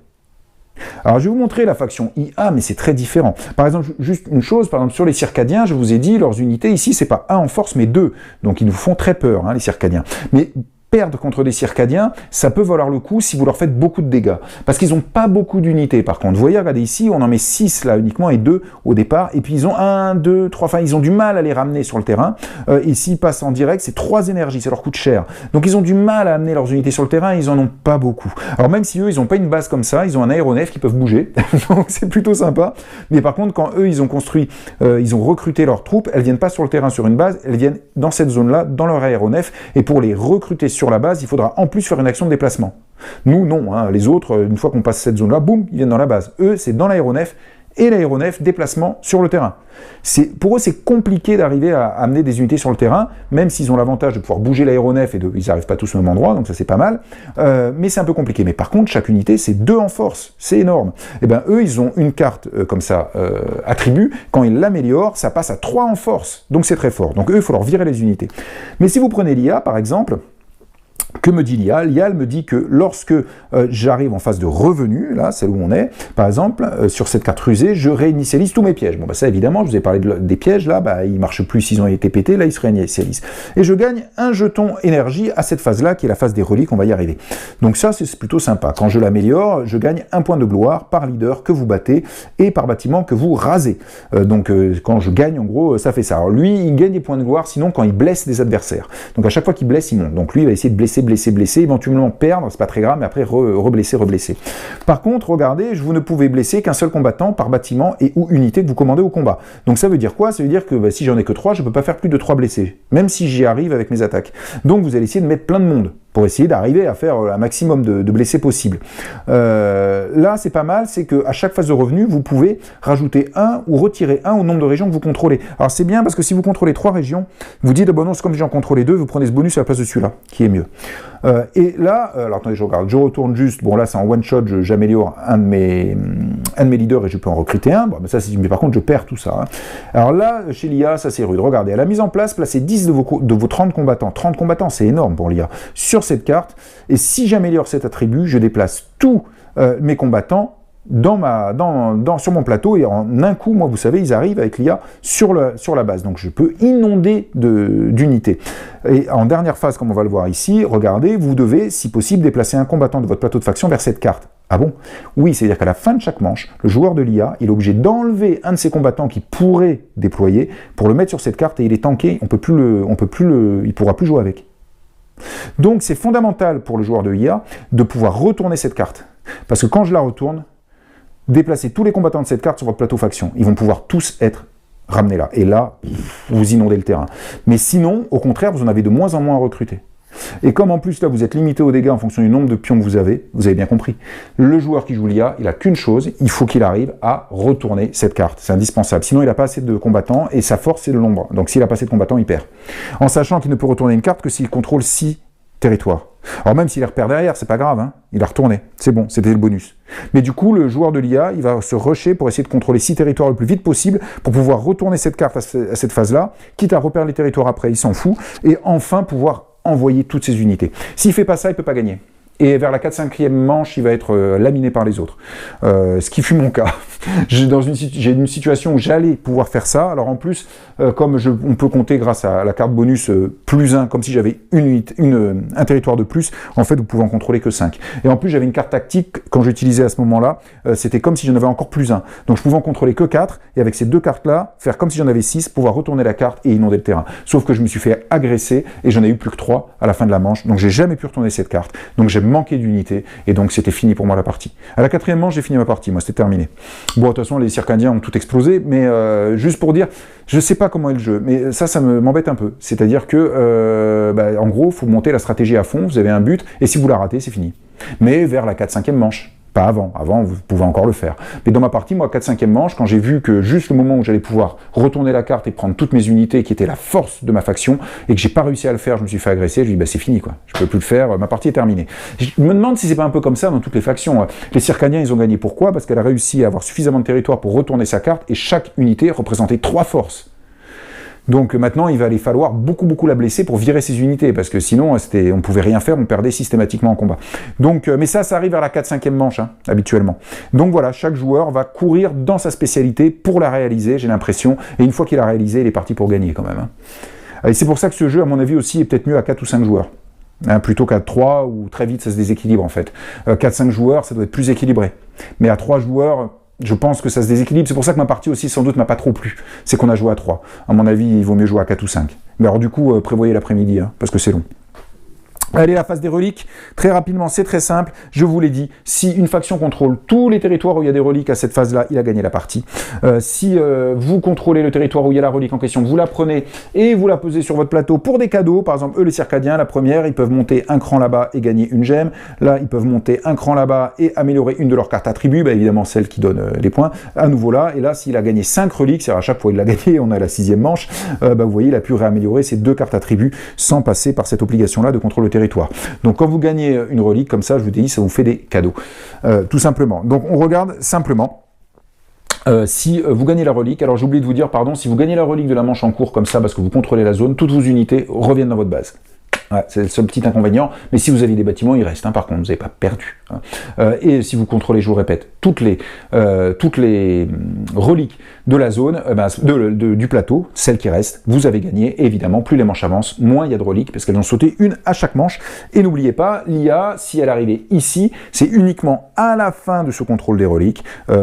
Alors je vais vous montrer la faction IA, mais c'est très différent. Par exemple, juste une chose, par exemple sur les circadiens, je vous ai dit, leurs unités ici, c'est pas 1 en force, mais 2. Donc ils nous font très peur, hein, les circadiens. Mais perdre contre des circadiens, ça peut valoir le coup si vous leur faites beaucoup de dégâts. Parce qu'ils n'ont pas beaucoup d'unités par contre. Vous voyez, regardez ici, on en met 6 là uniquement et 2 au départ. Et puis ils ont 1, 2, 3, enfin ils ont du mal à les ramener sur le terrain. Et s'ils passent en direct, c'est 3 énergies, ça leur coûte cher. Donc ils ont du mal à amener leurs unités sur le terrain et ils en ont pas beaucoup. Alors même si eux, ils n'ont pas une base comme ça, ils ont un aéronef qui peuvent bouger. Donc c'est plutôt sympa. Mais par contre, quand eux, ils ont construit, ils ont recruté leurs troupes, elles viennent pas sur le terrain sur une base, elles viennent dans cette zone-là, dans leur aéronef. Et pour les recruter sur la base, il faudra en plus faire une action de déplacement. Nous, non. Hein. Les autres, une fois qu'on passe cette zone-là, boum, ils viennent dans la base. Eux, c'est dans l'aéronef et l'aéronef, déplacement sur le terrain. Pour eux, c'est compliqué d'arriver à amener des unités sur le terrain, même s'ils ont l'avantage de pouvoir bouger l'aéronef et ils n'arrivent pas tous au même endroit, donc ça c'est pas mal, mais c'est un peu compliqué. Mais par contre, chaque unité, c'est 2 en force, c'est énorme. Et bien eux, ils ont une carte comme ça, attribut, quand ils l'améliorent, ça passe à 3 en force, donc c'est très fort. Donc eux, il faut leur virer les unités. Mais si vous prenez l'IA, par exemple, que me dit l'IA? L'IA me dit que lorsque j'arrive en phase de revenu, là, c'est où on est, par exemple, sur cette carte rusée, je réinitialise tous mes pièges. Bon, bah ça, évidemment, je vous ai parlé des pièges, là, bah, ils ne marchent plus s'ils ont été pétés, là, ils se réinitialisent. Et je gagne un jeton énergie à cette phase-là, qui est la phase des reliques, on va y arriver. Donc ça, c'est plutôt sympa. Quand je l'améliore, je gagne un point de gloire par leader que vous battez et par bâtiment que vous rasez. Donc, quand je gagne, en gros, ça fait ça. Alors lui, il gagne des points de gloire, sinon, quand il blesse des adversaires. Donc, à chaque fois qu'il blesse, il monte. Donc lui, il va essayer de blesser, éventuellement perdre, c'est pas très grave, mais après reblesser. Par contre, regardez, vous ne pouvez blesser qu'un seul combattant par bâtiment et ou unité que vous commandez au combat. Donc ça veut dire quoi? Ça veut dire que bah, si j'en ai que 3, je peux pas faire plus de 3 blessés, même si j'y arrive avec mes attaques. Donc vous allez essayer de mettre plein de monde pour essayer d'arriver à faire un maximum de blessés possible. Là, c'est pas mal, c'est qu'à chaque phase de revenu, vous pouvez rajouter 1 ou retirer 1 au nombre de régions que vous contrôlez. Alors c'est bien parce que si vous contrôlez 3 régions, vous dites, ah bon non, c'est comme si j'en contrôlais 2, vous prenez ce bonus à la place de celui-là, qui est mieux. Et là, alors attendez, je regarde, je retourne juste, bon là c'est en one shot, j'améliore un de mes leaders et je peux en recruter un, bon, mais ça, mais par contre je perds tout ça. Hein. Alors là, chez l'IA, ça c'est rude, regardez, à la mise en place, placez 10 de vos 30 combattants. 30 combattants, c'est énorme pour l'IA. Sur cette carte, et si j'améliore cet attribut, je déplace tous mes combattants sur mon plateau, et en un coup, moi, vous savez, ils arrivent avec l'IA sur la base. Donc, je peux inonder d'unités. Et en dernière phase, comme on va le voir ici, regardez, vous devez, si possible, déplacer un combattant de votre plateau de faction vers cette carte. Ah bon? Oui, c'est-à-dire qu'à la fin de chaque manche, le joueur de l'IA, il est obligé d'enlever un de ses combattants qui pourrait déployer pour le mettre sur cette carte, et il est tanké, il pourra plus jouer avec. Donc, c'est fondamental pour le joueur de l'IA de pouvoir retourner cette carte. Parce que quand je la retourne, déplacez tous les combattants de cette carte sur votre plateau faction. Ils vont pouvoir tous être ramenés là. Et là, vous inondez le terrain. Mais sinon, au contraire, vous en avez de moins en moins à recruter. Et comme en plus, là, vous êtes limité aux dégâts en fonction du nombre de pions que vous avez bien compris. Le joueur qui joue l'IA, il n'a qu'une chose, il faut qu'il arrive à retourner cette carte. C'est indispensable. Sinon, il n'a pas assez de combattants et sa force, c'est le nombre. Donc, s'il n'a pas assez de combattants, il perd. En sachant qu'il ne peut retourner une carte que s'il contrôle 6 territoires. Alors même s'il les repère derrière, c'est pas grave, hein, il a retourné, c'est bon, c'était le bonus. Mais du coup, le joueur de l'IA, il va se rusher pour essayer de contrôler 6 territoires le plus vite possible, pour pouvoir retourner cette carte à cette phase-là, quitte à repérer les territoires après, il s'en fout, et enfin pouvoir envoyer toutes ses unités. S'il fait pas ça, il peut pas gagner. Et vers la 4-5e manche, il va être laminé par les autres. Ce qui fut mon cas. J'ai une situation où j'allais pouvoir faire ça. Alors en plus, comme on peut compter grâce à la carte bonus plus 1, comme si j'avais un territoire de plus, en fait, vous pouvez en contrôler que 5. Et en plus, j'avais une carte tactique, quand j'utilisais à ce moment-là, c'était comme si j'en avais encore plus 1. Donc je pouvais en contrôler que 4, et avec ces 2 cartes-là, faire comme si j'en avais 6, pouvoir retourner la carte et inonder le terrain. Sauf que je me suis fait agresser, et j'en ai eu plus que 3 à la fin de la manche, donc j'ai jamais pu retourner cette carte. Donc j'ai manqué d'unité, et donc c'était fini pour moi la partie. À la 4e manche, j'ai fini ma partie, moi c'était terminé. Bon, de toute façon, les Circadiens ont tout explosé, mais juste pour dire, je sais pas comment est le jeu, mais ça m'embête un peu. C'est-à-dire que, en gros, il faut monter la stratégie à fond, vous avez un but, et si vous la ratez, c'est fini. Mais vers la 4-5e manche. Pas avant. Avant, vous pouvez encore le faire. Mais dans ma partie, moi, 4-5e manche, quand j'ai vu que juste le moment où j'allais pouvoir retourner la carte et prendre toutes mes unités, qui étaient la force de ma faction, et que j'ai pas réussi à le faire, je me suis fait agresser, je me dis, bah, c'est fini, quoi. Je peux plus le faire, ma partie est terminée. Je me demande si c'est pas un peu comme ça dans toutes les factions. Les Circadiens, ils ont gagné. Pourquoi? Parce qu'elle a réussi à avoir suffisamment de territoire pour retourner sa carte, et chaque unité représentait 3 forces. Donc maintenant, il va aller falloir beaucoup la blesser pour virer ses unités, parce que sinon, on pouvait rien faire, on perdait systématiquement en combat. Donc, mais ça arrive vers la 4-5e manche, hein, habituellement. Donc voilà, chaque joueur va courir dans sa spécialité pour la réaliser, j'ai l'impression, et une fois qu'il a réalisé, il est parti pour gagner quand même. Hein. Et c'est pour ça que ce jeu, à mon avis aussi, est peut-être mieux à 4 ou 5 joueurs. Hein, plutôt qu'à 3, où très vite ça se déséquilibre en fait. 4-5 joueurs, ça doit être plus équilibré. Mais à 3 joueurs... je pense que ça se déséquilibre, c'est pour ça que ma partie aussi sans doute m'a pas trop plu, c'est qu'on a joué à 3. À mon avis, il vaut mieux jouer à 4 ou 5. Mais alors du coup, prévoyez l'après-midi, hein, parce que c'est long.
Allez, la phase des reliques, très rapidement, c'est très simple. Je vous l'ai dit, si une faction contrôle tous les territoires où il y a des reliques à cette phase-là, il a gagné la partie. Si vous contrôlez le territoire où il y a la relique en question, vous la prenez et vous la posez sur votre plateau pour des cadeaux. Par exemple, eux, les Circadiens, la première, ils peuvent monter un cran là-bas et gagner une gemme. Là, ils peuvent monter un cran là-bas et améliorer une de leurs cartes attributs, bah, évidemment celle qui donne les points. À nouveau là, et là, s'il a gagné 5 reliques, c'est-à-dire à chaque fois il l'a gagné, on a la 6e manche, bah, vous voyez, il a pu réaméliorer ces 2 cartes attributs sans passer par cette obligation-là de contrôle le territoire. Donc quand vous gagnez une relique comme ça, je vous dis, ça vous fait des cadeaux, tout simplement. Donc on regarde simplement. Si vous gagnez la relique, alors j'ai oublié de vous dire, pardon, si vous gagnez la relique de la manche en cours comme ça, parce que vous contrôlez la zone, toutes vos unités reviennent dans votre base. Ouais, c'est le seul petit inconvénient, mais si vous avez des bâtiments, ils restent, hein, par contre, vous n'avez pas perdu. Hein. Et si vous contrôlez, je vous répète, toutes les reliques de la zone, du plateau, celles qui restent, vous avez gagné. Et évidemment, plus les manches avancent, moins il y a de reliques, parce qu'elles ont sauté une à chaque manche. Et n'oubliez pas, l'IA, si elle arrivait ici, c'est uniquement à la fin de ce contrôle des reliques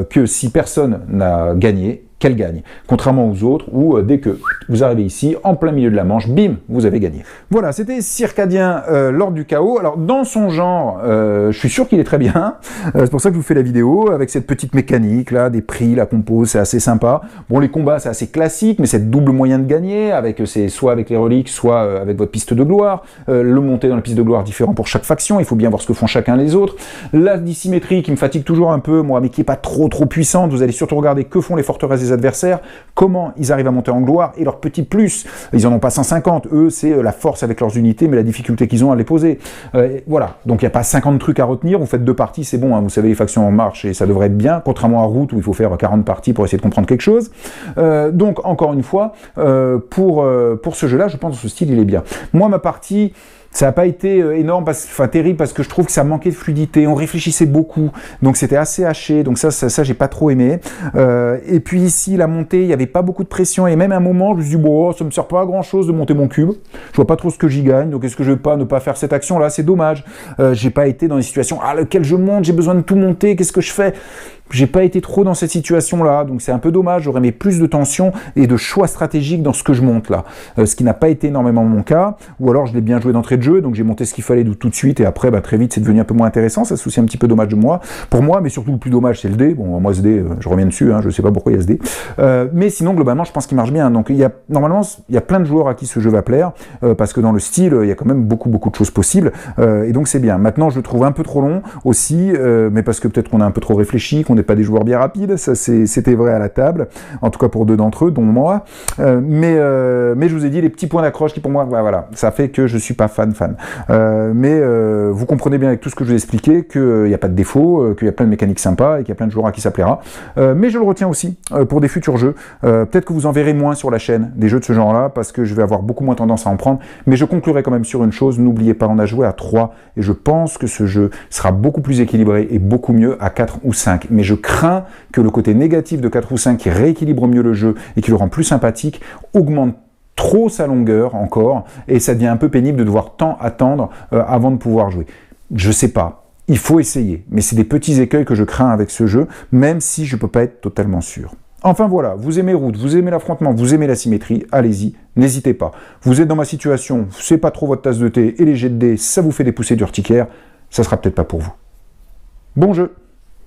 que si personne n'a gagné, qu'elle gagne, contrairement aux autres où dès que vous arrivez ici, en plein milieu de la manche, bim, vous avez gagné. Voilà, c'était Circadien lors du chaos. Alors dans son genre, je suis sûr qu'il est très bien, c'est pour ça que je vous fais la vidéo, avec cette petite mécanique là, des prix, la compo, c'est assez sympa. Bon, les combats c'est assez classique, mais c'est double moyen de gagner, soit avec les reliques, soit avec votre piste de gloire, le monter dans la piste de gloire différent pour chaque faction, il faut bien voir ce que font chacun les autres. La dissymétrie qui me fatigue toujours un peu, moi, mais qui n'est pas trop puissante, vous allez surtout regarder que font les forteresses des adversaires, comment ils arrivent à monter en gloire, et leur petit plus, ils en ont pas 150, eux c'est la force avec leurs unités, mais la difficulté qu'ils ont à les poser. Voilà, donc il n'y a pas 50 trucs à retenir, vous faites 2 parties, c'est bon, hein, vous savez les factions en marche, et ça devrait être bien, contrairement à Route où il faut faire 40 parties pour essayer de comprendre quelque chose. Donc encore une fois, pour ce jeu-là, je pense que ce style il est bien. Moi ma partie, ça n'a pas été énorme, terrible, parce que je trouve que ça manquait de fluidité, on réfléchissait beaucoup, donc c'était assez haché, donc ça j'ai pas trop aimé. Et puis ici, la montée, il n'y avait pas beaucoup de pression, et même à un moment, je me suis dit, bon, ça me sert pas à grand chose de monter mon cube, je vois pas trop ce que j'y gagne, donc est-ce que je vais pas ne pas faire cette action-là, c'est dommage. J'ai pas été dans des situations, lequel je monte, j'ai besoin de tout monter, qu'est-ce que je fais? J'ai pas été trop dans cette situation-là, donc c'est un peu dommage, j'aurais aimé plus de tension et de choix stratégiques dans ce que je monte là, ce qui n'a pas été énormément mon cas, ou alors je l'ai bien joué d'entrée de jeu, donc j'ai monté ce qu'il fallait tout de suite, et après très vite c'est devenu un peu moins intéressant, ça c'est aussi un petit peu dommage pour moi, mais surtout le plus dommage c'est le dé, bon moi ce dé, je reviens dessus, hein, je sais pas pourquoi il y a ce dé, mais sinon globalement je pense qu'il marche bien, donc normalement il y a plein de joueurs à qui ce jeu va plaire, parce que dans le style il y a quand même beaucoup de choses possibles, et donc c'est bien. Maintenant je le trouve un peu trop long aussi, mais parce que peut-être qu'on a un peu trop réfléchi, qu'on n'est pas des joueurs bien rapides, ça c'était vrai à la table, en tout cas pour 2 d'entre eux, dont moi, mais je vous ai dit les petits points d'accroche qui pour moi, voilà, ça fait que je suis pas fan, mais vous comprenez bien avec tout ce que je vous ai expliqué qu'il n'y a pas de défaut, qu'il y a plein de mécaniques sympas et qu'il y a plein de joueurs à qui ça plaira, mais je le retiens aussi pour des futurs jeux, peut-être que vous en verrez moins sur la chaîne, des jeux de ce genre là, parce que je vais avoir beaucoup moins tendance à en prendre, mais je conclurai quand même sur une chose, n'oubliez pas, on a joué à 3, et je pense que ce jeu sera beaucoup plus équilibré et beaucoup mieux à 4 ou 5, mais je crains que le côté négatif de 4 ou 5 qui rééquilibre mieux le jeu et qui le rend plus sympathique augmente trop sa longueur encore, et ça devient un peu pénible de devoir tant attendre avant de pouvoir jouer. Je sais pas, il faut essayer, mais c'est des petits écueils que je crains avec ce jeu, même si je peux pas être totalement sûr. Enfin voilà, vous aimez Route, vous aimez l'affrontement, vous aimez la symétrie, allez-y, n'hésitez pas. Vous êtes dans ma situation, c'est pas trop votre tasse de thé, et les jets de dés, ça vous fait des poussées d'urticaire, ça sera peut-être pas pour vous. Bon jeu!